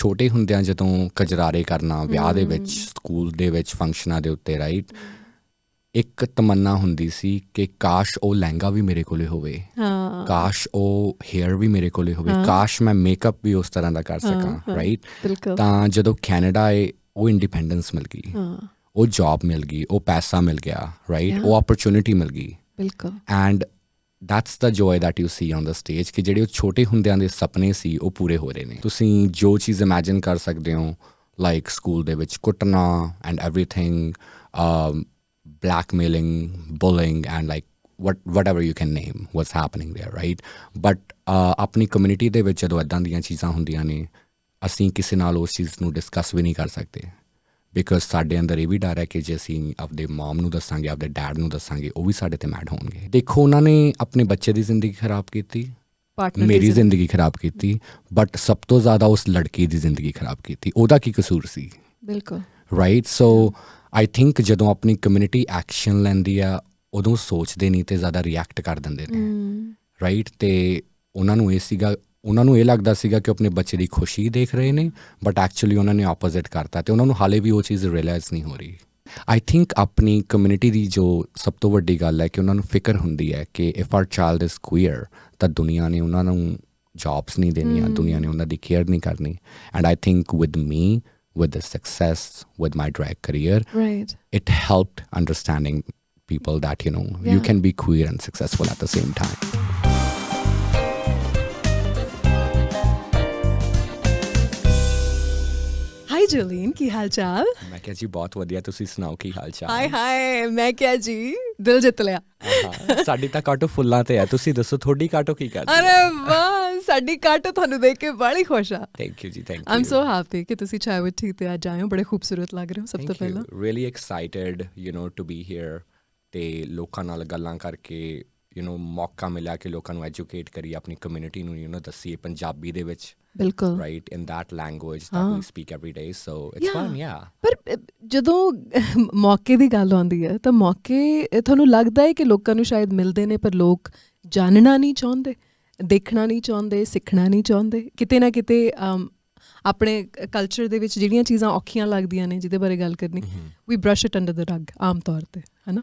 ਛੋਟੇ ਹੁੰਦਿਆਂ ਜਦੋਂ ਕਜਰਾਰੇ ਕਰਨਾ ਵਿਆਹ ਦੇ ਵਿੱਚ, ਸਕੂਲ ਦੇ ਵਿੱਚ, ਫੰਕਸ਼ਨਾਂ ਦੇ ਉੱਤੇ, ਰਾਈਟ, ਇੱਕ ਤਮੰਨਾ ਹੁੰਦੀ ਸੀ ਕਿ ਕਾਸ਼ ਉਹ ਲਹਿੰਗਾ ਵੀ ਮੇਰੇ ਕੋਲੇ ਹੋਵੇ, ਕਾਸ਼ ਉਹ ਹੇਅਰ ਵੀ ਮੇਰੇ ਕੋਲੇ ਹੋਵੇ, ਕਾਸ਼ ਮੈਂ ਮੇਕਅਪ ਵੀ ਉਸ ਤਰ੍ਹਾਂ ਦਾ ਕਰ ਸਕਾਂ, ਰਾਈਟ। ਤਾਂ ਜਦੋਂ ਕੈਨੇਡਾ ਆਏ ਉਹ ਇੰਡੀਪੈਂਡੈਂਸ ਮਿਲ ਗਈ, ਉਹ ਜੌਬ ਮਿਲ ਗਈ, ਉਹ ਪੈਸਾ ਮਿਲ ਗਿਆ, ਰਾਈਟ, ਉਹ ਓਪਰਚੁਨਿਟੀ ਮਿਲ ਗਈ। And that's the joy that you C on the stage ਕਿ ਜਿਹੜੇ ਉਹ ਛੋਟੇ ਹੁੰਦਿਆਂ ਦੇ ਸੁਪਨੇ ਸੀ ਉਹ ਪੂਰੇ ਹੋ ਰਹੇ ਨੇ। ਤੁਸੀਂ ਜੋ ਚੀਜ਼ ਇਮੈਜਿਨ ਕਰ ਸਕਦੇ ਹੋ, ਲਾਈਕ ਸਕੂਲ ਦੇ ਵਿੱਚ ਕੁੱਟਣਾ and everything, blackmailing, bullying, and like whatever you can name what's happening there, right? But ਆਪਣੀ ਕਮਿਊਨਿਟੀ ਦੇ ਵਿੱਚ ਜਦੋਂ ਇੱਦਾਂ ਦੀਆਂ ਚੀਜ਼ਾਂ ਹੁੰਦੀਆਂ ਨੇ, ਅਸੀਂ ਕਿਸੇ ਨਾਲ ਉਸ ਚੀਜ਼ ਨੂੰ ਡਿਸਕਸ ਵੀ ਨਹੀਂ ਕਰ ਸਕਦੇ, ਬਿਕੋਜ਼ ਸਾਡੇ ਅੰਦਰ ਇਹ ਵੀ ਡਰ ਹੈ ਕਿ ਜੇ ਅਸੀਂ ਆਪਦੇ ਮਮ ਨੂੰ ਦੱਸਾਂਗੇ, ਆਪਦੇ ਡੈਡ ਨੂੰ ਦੱਸਾਂਗੇ, ਉਹ ਵੀ ਸਾਡੇ 'ਤੇ ਮੈਡ ਹੋਣਗੇ। ਦੇਖੋ, ਉਹਨਾਂ ਨੇ ਆਪਣੇ ਬੱਚੇ ਦੀ ਜ਼ਿੰਦਗੀ ਖਰਾਬ ਕੀਤੀ, ਮੇਰੀ ਜ਼ਿੰਦਗੀ ਖਰਾਬ ਕੀਤੀ, ਬਟ ਸਭ ਤੋਂ ਜ਼ਿਆਦਾ ਉਸ ਲੜਕੀ ਦੀ ਜ਼ਿੰਦਗੀ ਖਰਾਬ ਕੀਤੀ। ਉਹਦਾ ਕੀ ਕਸੂਰ ਸੀ? ਬਿਲਕੁਲ, ਰਾਈਟ। ਸੋ ਆਈ ਥਿੰਕ ਜਦੋਂ ਆਪਣੀ ਕਮਿਊਨਿਟੀ ਐਕਸ਼ਨ ਲੈਂਦੀ ਆ ਉਦੋਂ ਸੋਚਦੇ ਨਹੀਂ ਅਤੇ ਜ਼ਿਆਦਾ ਰਿਐਕਟ ਕਰ ਦਿੰਦੇ ਨੇ, ਰਾਈਟ। ਅਤੇ ਉਹਨਾਂ ਨੂੰ ਇਹ ਲੱਗਦਾ ਸੀਗਾ ਕਿ ਉਹ ਆਪਣੇ ਬੱਚੇ ਦੀ ਖੁਸ਼ੀ ਦੇਖ ਰਹੇ ਨੇ, ਬਟ ਐਕਚੁਅਲੀ ਉਹਨਾਂ ਨੇ ਆਪੋਜ਼ਿਟ ਕਰਤਾ ਅਤੇ ਉਹਨਾਂ ਨੂੰ ਹਾਲੇ ਵੀ ਉਹ ਚੀਜ਼ ਰਿਅਲਾਈਜ਼ ਨਹੀਂ ਹੋ ਰਹੀ। ਆਈ ਥਿੰਕ ਆਪਣੀ ਕਮਿਊਨਿਟੀ ਦੀ ਜੋ ਸਭ ਤੋਂ ਵੱਡੀ ਗੱਲ ਹੈ ਕਿ ਉਹਨਾਂ ਨੂੰ ਫਿਕਰ ਹੁੰਦੀ ਹੈ ਕਿ ਇਫ ਆਰ ਚਾਈਲਡ ਇਜ਼ ਕੁਈਅਰ ਤਾਂ ਦੁਨੀਆ ਨੇ ਉਹਨਾਂ ਨੂੰ ਜੌਬਸ ਨਹੀਂ ਦੇਣੀਆਂ, ਦੁਨੀਆ ਨੇ ਉਹਨਾਂ ਦੀ ਕੇਅਰ ਨਹੀਂ ਕਰਨੀ। And I think with me, with the success with my drag career, right, it helped understanding people that you can be queer and successful at the same time. Hi Jolene, ਕੀ ਹਾਲ ਚਾਲ? ਮੈਂ ਕਿਹਾ ਜੀ ਬਹੁਤ ਵਧੀਆ, ਤੁਸੀਂ ਸੁਣਾਓ ਕੀ ਹਾਲ ਚਾਲ? ਹਾਏ ਮੈਂ ਕਿਹਾ ਜੀ ਦਿਲ ਜਿੱਤ ਲਿਆ। ਸਾਡੀ ਤਾਂ ਕਾਟੋ ਫੁੱਲਾਂ ਤੇ ਹੈ, ਤੁਸੀਂ ਦੱਸੋ ਤੁਹਾਡੀ ਕਾਟੋ ਕੀ ਕਰਦੀ? ਅਰੇ ਵਾਹ, ਸਾਡੀ ਕਾਟੋ ਤੁਹਾਨੂੰ ਦੇਖ ਕੇ ਬੜੀ ਖੁਸ਼ ਆ। ਥੈਂਕ ਯੂ ਜੀ, thank you. I am so happy ਕਿ ਤੁਸੀਂ ਚਾਹਵਿੱਠੀ ਤੇ ਅੱਜ ਆਏ ਹੋ, ਬੜੇ ਖੂਬਸੂਰਤ ਲੱਗ ਰਹੇ ਹੋ। ਸਭ ਤੋਂ ਪਹਿਲਾਂ really excited to be here, ਤੇ ਲੋਕਾਂ ਨਾਲ ਗੱਲਾਂ ਕਰਕੇ ਮੌਕਾ ਮਿਲਿਆ ਕਿ ਲੋਕਾਂ ਨੂੰ ਐਜੂਕੇਟ ਕਰੀਏ, ਆਪਣੀ ਕਮਿਊਨਿਟੀ ਨੂੰ ਦੱਸੀਏ ਪੰਜਾਬੀ ਦੇ ਵਿੱਚ, ਬਿਲਕੁਲ, right, in that language that we speak every day, so it's fun. Yeah, ਪਰ ਜਦੋਂ ਮੌਕੇ ਦੀ ਗੱਲ ਆਉਂਦੀ ਹੈ ਤਾਂ ਮੌਕੇ ਤੁਹਾਨੂੰ ਲੱਗਦਾ ਹੈ ਕਿ ਲੋਕਾਂ ਨੂੰ ਸ਼ਾਇਦ ਮਿਲਦੇ ਨੇ ਪਰ ਲੋਕ ਜਾਣਨਾ ਨਹੀਂ ਚਾਹੁੰਦੇ, ਦੇਖਣਾ ਨਹੀਂ ਚਾਹੁੰਦੇ, ਸਿੱਖਣਾ ਨਹੀਂ ਚਾਹੁੰਦੇ। ਕਿਤੇ ਨਾ ਕਿਤੇ ਆਪਣੇ ਕਲਚਰ ਦੇ ਵਿੱਚ ਜਿਹੜੀਆਂ ਚੀਜ਼ਾਂ ਔਖੀਆਂ ਲੱਗਦੀਆਂ ਨੇ, ਜਿਹਦੇ ਬਾਰੇ ਗੱਲ ਕਰਨੀ, ਵੀ ਬ੍ਰਸ਼ ਇਟ ਅੰਡਰ ਦ ਰਗ ਆਮ ਤੌਰ 'ਤੇ, ਹੈ ਨਾ।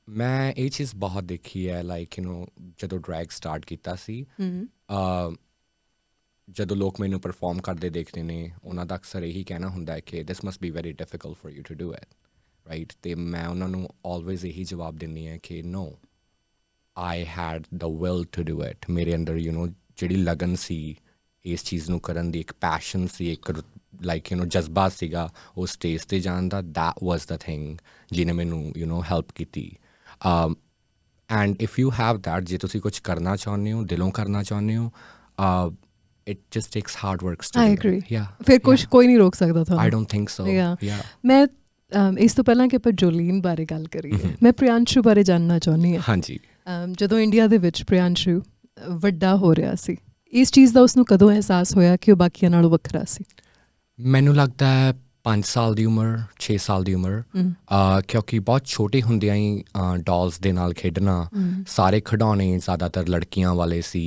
ਮੈਂ ਇਹ ਚੀਜ਼ ਬਹੁਤ ਦੇਖੀ ਹੈ, ਲਾਈਕ ਜਦੋਂ ਡਰੈਗ ਸਟਾਰਟ ਕੀਤਾ ਸੀ, ਜਦੋਂ ਲੋਕ ਮੈਨੂੰ ਪਰਫੋਰਮ ਕਰਦੇ ਦੇਖਦੇ ਨੇ, ਉਹਨਾਂ ਦਾ ਅਕਸਰ ਇਹੀ ਕਹਿਣਾ ਹੁੰਦਾ ਹੈ ਕਿ this must be very difficult for you to do it, right. ਅਤੇ ਮੈਂ ਉਹਨਾਂ ਨੂੰ ਆਲਵੇਜ਼ ਇਹੀ ਜਵਾਬ ਦਿੰਦੀ ਹਾਂ ਕਿ no, I had the will to do it. ਮੇਰੇ ਅੰਦਰ ਜਿਹੜੀ ਲਗਨ ਸੀ ਇਸ ਚੀਜ਼ ਨੂੰ ਕਰਨ ਦੀ, ਇੱਕ ਪੈਸ਼ਨ ਸੀ, ਇੱਕ ਲਾਈਕ ਜਜ਼ਬਾ ਸੀਗਾ ਉਹ ਸਟੇਜ 'ਤੇ ਜਾਣ ਦਾ, ਦੈਟ ਵਾਜ਼ ਦ ਥਿੰਗ ਜਿਹਨੇ ਮੈਨੂੰ ਹੈਲਪ ਕੀਤੀ। And if you have that, ਜੇ ਤੁਸੀਂ ਕੁਛ ਕਰਨਾ ਚਾਹੁੰਦੇ ਹੋ, ਦਿਲੋਂ ਕਰਨਾ ਚਾਹੁੰਦੇ ਹੋ, it just takes hard work. I agree. Yeah. ਫਿਰ ਕੋਈ ਨਹੀਂ ਰੋਕ ਸਕਦਾ ਤੁਹਾਨੂੰ। I don't think so. Yeah. ਮੈਂ ਇਸ ਤੋਂ ਪਹਿਲਾਂ ਕਿ ਆਪਾਂ ਜੋਲੀਨ ਬਾਰੇ ਗੱਲ ਕਰੀਏ, ਮੈਂ ਪ੍ਰਿਆੰਸ਼ੂ ਬਾਰੇ ਜਾਣਨਾ ਚਾਹੁੰਦੀ ਹਾਂ। ਹਾਂਜੀ। ਜਦੋਂ ਇੰਡੀਆ ਦੇ ਵਿੱਚ ਪ੍ਰਿਆੰਸ਼ੂ ਵੱਡਾ ਹੋ ਰਿਹਾ ਸੀ, ਇਸ ਚੀਜ਼ ਦਾ ਉਸਨੂੰ ਕਦੋਂ ਅਹਿਸਾਸ ਹੋਇਆ ਕਿ ਉਹ ਬਾਕੀਆਂ ਨਾਲੋਂ ਵੱਖਰਾ ਸੀ? ਮੈਨੂੰ ਲੱਗਦਾ ਹੈ 5 ਸਾਲ ਦੀ ਉਮਰ, 6 ਸਾਲ ਦੀ ਉਮਰ, ਕਿਉਂਕਿ ਬਹੁਤ ਛੋਟੇ ਹੁੰਦਿਆਂ ਹੀ ਡੋਲਸ ਦੇ ਨਾਲ ਖੇਡਣਾ, ਸਾਰੇ ਖਿਡੌਣੇ ਜ਼ਿਆਦਾਤਰ ਲੜਕੀਆਂ ਵਾਲੇ ਸੀ।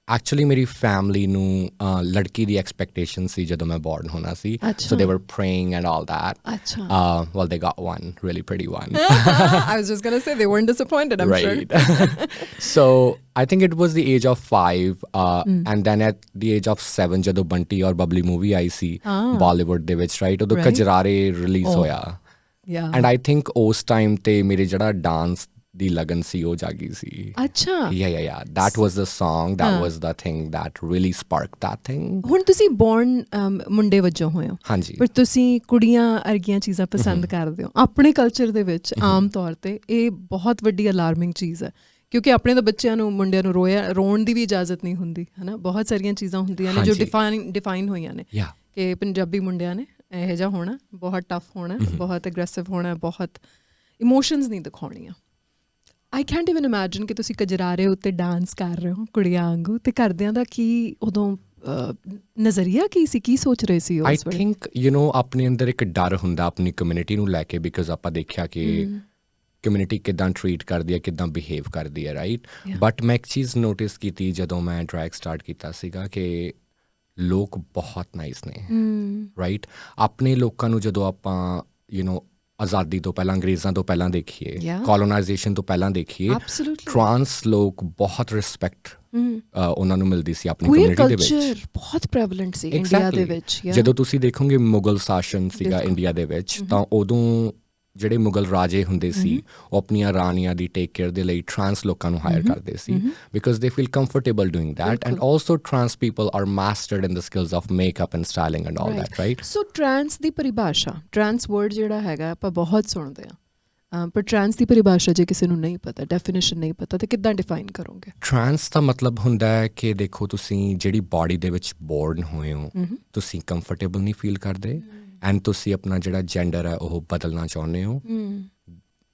ਐਕਚੁਅਲੀ ਮੇਰੀ ਫੈਮਿਲੀ ਨੂੰ ਲੜਕੀ ਦੀ ਐਕਸਪੈਕਟੇਸ਼ਨ ਸੀ ਜਦੋਂ ਮੈਂ ਬੋਰਨ ਹੋਣਾ ਸੀ, so they were praying and all that. Well, they got one, really pretty one. I was just going to say they weren't disappointed, I'm sure. Right. So I think it was the age of 5, and then at the age of 7 ਜਦੋਂ ਬੰਟੀ ਔਰ Babli movie ਆਈ ਸੀ ਬਾਲੀਵੁੱਡ ਦੇ ਵਿੱਚ, right, ਉਦੋਂ ਕਜਰਾਰੇ release ਹੋਇਆ, and I think ਉਸ time 'ਤੇ ਮੇਰੇ ਜਿਹੜਾ ਡਾਂਸ ਦੀ ਲਗਨ ਸੀ ਉਹ ਜਾਗੀ ਸੀ। ਅੱਛਾ। yeah, that was the song, that was the thing that really sparked that thing. ਹੁਣ ਤੁਸੀਂ ਬੋਰਨ ਮੁੰਡੇ ਵਜੋਂ ਹੋਏ ਹੋ, ਹਾਂਜੀ, ਪਰ ਤੁਸੀਂ ਕੁੜੀਆਂ ਵਰਗੀਆਂ ਚੀਜ਼ਾਂ ਪਸੰਦ ਕਰਦੇ ਹੋ। ਆਪਣੇ ਕਲਚਰ ਦੇ ਵਿੱਚ ਆਮ ਤੌਰ 'ਤੇ ਇਹ ਬਹੁਤ ਵੱਡੀ ਅਲਾਰਮਿੰਗ ਚੀਜ਼ ਹੈ, ਕਿਉਂਕਿ ਆਪਣੇ ਤਾਂ ਬੱਚਿਆਂ ਨੂੰ, ਮੁੰਡਿਆਂ ਨੂੰ ਰੋਣ ਦੀ ਵੀ ਇਜਾਜ਼ਤ ਨਹੀਂ ਹੁੰਦੀ, ਹੈ ਨਾ। ਬਹੁਤ ਸਾਰੀਆਂ ਚੀਜ਼ਾਂ ਹੁੰਦੀਆਂ ਨੇ ਜੋ ਡਿਫਾਈਨ ਹੋਈਆਂ ਨੇ ਕਿ ਪੰਜਾਬੀ ਮੁੰਡਿਆਂ ਨੇ ਇਹੋ ਜਿਹਾ ਹੋਣਾ, ਬਹੁਤ ਟਫ ਹੋਣਾ, ਬਹੁਤ ਐਗਰੈਸਿਵ ਹੋਣਾ, ਬਹੁਤ ਇਮੋਸ਼ਨਸ ਨਹੀਂ ਦਿਖਾਉਣੀਆਂ। ਆਈ ਕੈਂਟ ਇਵਨ ਇਮੈਜਿਨ ਕਿ ਤੁਸੀਂ ਕਜਰਾਰੇ ਉੱਤੇ ਡਾਂਸ ਕਰ ਰਹੇ ਹੋ ਕੁੜੀਆਂ ਵਾਂਗੂ, ਅਤੇ ਘਰਦਿਆਂ ਦਾ ਕੀ ਉਦੋਂ ਨਜ਼ਰੀਆ ਕੀ ਸੀ, ਕੀ ਸੋਚ ਰਹੇ ਸੀ? ਆਈ ਥਿੰਕ ਆਪਣੇ ਅੰਦਰ ਇੱਕ ਡਰ ਹੁੰਦਾ ਆਪਣੀ ਕਮਿਊਨਿਟੀ ਨੂੰ ਲੈ ਕੇ, ਬਿਕੋਜ਼ ਆਪਾਂ ਦੇਖਿਆ ਕਿ ਕਮਿਊਨਿਟੀ ਕਿੱਦਾਂ ਟਰੀਟ ਕਰਦੀ ਹੈ, ਕਿੱਦਾਂ ਬਿਹੇਵ ਕਰਦੀ ਹੈ, ਰਾਈਟ। ਬਟ ਮੈਂ ਇੱਕ ਚੀਜ਼ ਨੋਟਿਸ ਕੀਤੀ ਜਦੋਂ ਮੈਂ ਡਰੈਗ ਸਟਾਰਟ ਕੀਤਾ ਸੀਗਾ ਕਿ ਲੋਕ ਬਹੁਤ ਨਾਈਸ ਨੇ ਰਾਈਟ। ਆਪਣੇ ਲੋਕਾਂ ਨੂੰ ਜਦੋਂ ਆਪਾਂ ਆਜ਼ਾਦੀ ਤੋਂ ਪਹਿਲਾਂ, ਅੰਗਰੇਜ਼ਾਂ ਤੋਂ ਪਹਿਲਾਂ ਦੇਖੀਏ, ਕੋਲੋਨਾਈਜੇਸ਼ਨ ਤੋਂ ਪਹਿਲਾਂ ਦੇਖੀਏ, ਟਰਾਂਸ ਲੋਕ ਬਹੁਤ ਰਿਸਪੈਕਟ ਉਹਨਾਂ ਨੂੰ ਮਿਲਦੀ ਸੀ ਆਪਣੀ ਕਮਿਊਨਿਟੀ ਦੇ ਵਿੱਚ, ਬਹੁਤ ਪ੍ਰੈਵਲੈਂਟ ਸੀ ਇੰਡੀਆ ਦੇ ਵਿੱਚ। ਜਦੋਂ ਤੁਸੀਂ ਦੇਖੋਗੇ ਮੁਗਲ ਸ਼ਾਸਨ ਸੀਗਾ ਇੰਡੀਆ ਦੇ ਵਿੱਚ, ਤਾਂ ਉਦੋਂ ਜਿਹੜੇ ਮੁਗਲ ਰਾਜੇ ਹੁੰਦੇ ਸੀ ਉਹ ਆਪਣੀਆਂ ਰਾਣੀਆਂ ਦੀ ਟੇਕ ਕੇਅਰ ਦੇ ਲਈ ਟਰਾਂਸ ਲੋਕਾਂ ਨੂੰ ਹਾਇਰ ਕਰਦੇ ਸੀ, because they feel comfortable doing that, and also trans people are mastered in the skills of makeup and styling and all that, right. So trans ਦੀ ਪਰਿਭਾਸ਼ਾ, ਟਰਾਂਸ ਵਰਡ ਜਿਹੜਾ ਹੈਗਾ ਆਪਾਂ ਬਹੁਤ ਸੁਣਦੇ ਹਾਂ, ਪਰ ਟਰਾਂਸ ਦੀ ਪਰਿਭਾਸ਼ਾ ਜੇ ਕਿਸੇ ਨੂੰ ਨਹੀਂ ਪਤਾ, ਡੈਫੀਨੇਸ਼ਨ ਨਹੀਂ ਪਤਾ, ਤਾਂ ਕਿੱਦਾਂ ਡਿਫਾਈਨ ਕਰੋਗੇ? ਟਰਾਂਸ ਦਾ ਮਤਲਬ ਹੁੰਦਾ ਹੈ ਕਿ ਦੇਖੋ ਤੁਸੀਂ ਜਿਹੜੀ ਬਾਡੀ ਦੇ ਵਿੱਚ ਬੋਰਨ ਹੋਏ ਹੋ, ਤੁਸੀਂ ਕੰਫਰਟੇਬਲ ਨਹੀਂ ਫੀਲ ਕਰਦੇ, ਐਂਡ ਤੁਸੀਂ ਆਪਣਾ ਜਿਹੜਾ ਜੈਂਡਰ ਹੈ ਉਹ ਬਦਲਣਾ ਚਾਹੁੰਦੇ ਹੋ,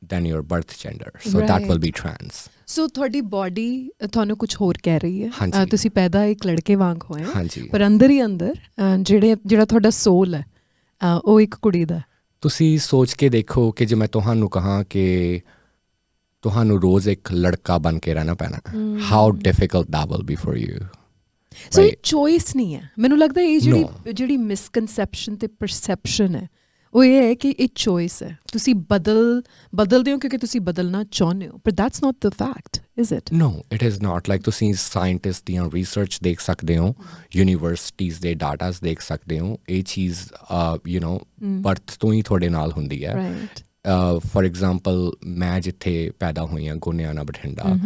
then your birth gender, so that will be trans. So ਤੁਹਾਡੀ ਬਾਡੀ ਤੁਹਾਨੂੰ ਕੁਝ ਹੋਰ ਕਹਿ ਰਹੀ ਹੈ, ਤੁਸੀਂ ਪੈਦਾ ਇੱਕ ਲੜਕੇ ਵਾਂਗ ਹੋਏ ਹੋ, ਪਰ ਅੰਦਰ ਹੀ ਅੰਦਰ ਜਿਹੜਾ ਤੁਹਾਡਾ ਸੋਲ ਹੈ ਉਹ ਇੱਕ ਕੁੜੀ ਦਾ। ਤੁਸੀਂ ਸੋਚ ਕੇ ਦੇਖੋ ਕਿ ਜੇ ਮੈਂ ਤੁਹਾਨੂੰ ਕਹਾਂ ਕਿ ਤੁਹਾਨੂੰ ਰੋਜ਼ ਇੱਕ ਲੜਕਾ ਬਣ ਕੇ ਰਹਿਣਾ ਪੈਣਾ, how difficult that will be for you. So ਇਹ ਚੋਇਸ ਨਹੀਂ ਹੈ, ਮੈਨੂੰ ਲੱਗਦਾ ਇਹ ਜਿਹੜੀ ਮਿਸਕਨਸੈਪਸ਼ਨ ਤੇ ਪਰਸੈਪਸ਼ਨ ਹੈ ਉਹ ਇਹ ਹੈ ਕਿ ਇਹ ਚੋਇਸ ਹੈ, ਤੁਸੀਂ ਬਦਲਦੇ ਹੋ ਕਿਉਂਕਿ ਤੁਸੀਂ ਬਦਲਣਾ ਚਾਹੁੰਦੇ ਹੋ, ਪਰ that's not the fact, is it? No, it is not. Like ਤੁਸੀਂ ਸਾਇੰਟਿਸਟ ਦੀਆਂ ਰਿਸਰਚ ਦੇਖ ਸਕਦੇ ਹੋ, ਯੂਨੀਵਰਸਿਟੀਜ਼ ਦੇ ਡਾਟਾਸ ਦੇਖ ਸਕਦੇ ਹੋ, ਇਹ ਚੀਜ਼ ਬਰਥ ਤੋਂ ਹੀ ਤੁਹਾਡੇ ਨਾਲ ਹੁੰਦੀ ਹੈ। ਫॉर ਐਗਜ਼ਾਮਪਲ ਮੈਂ ਜਿੱਥੇ ਪੈਦਾ ਹੋਈ ਹਾਂ, ਗੋਨਿਆਣਾ ਬਠਿੰਡਾ,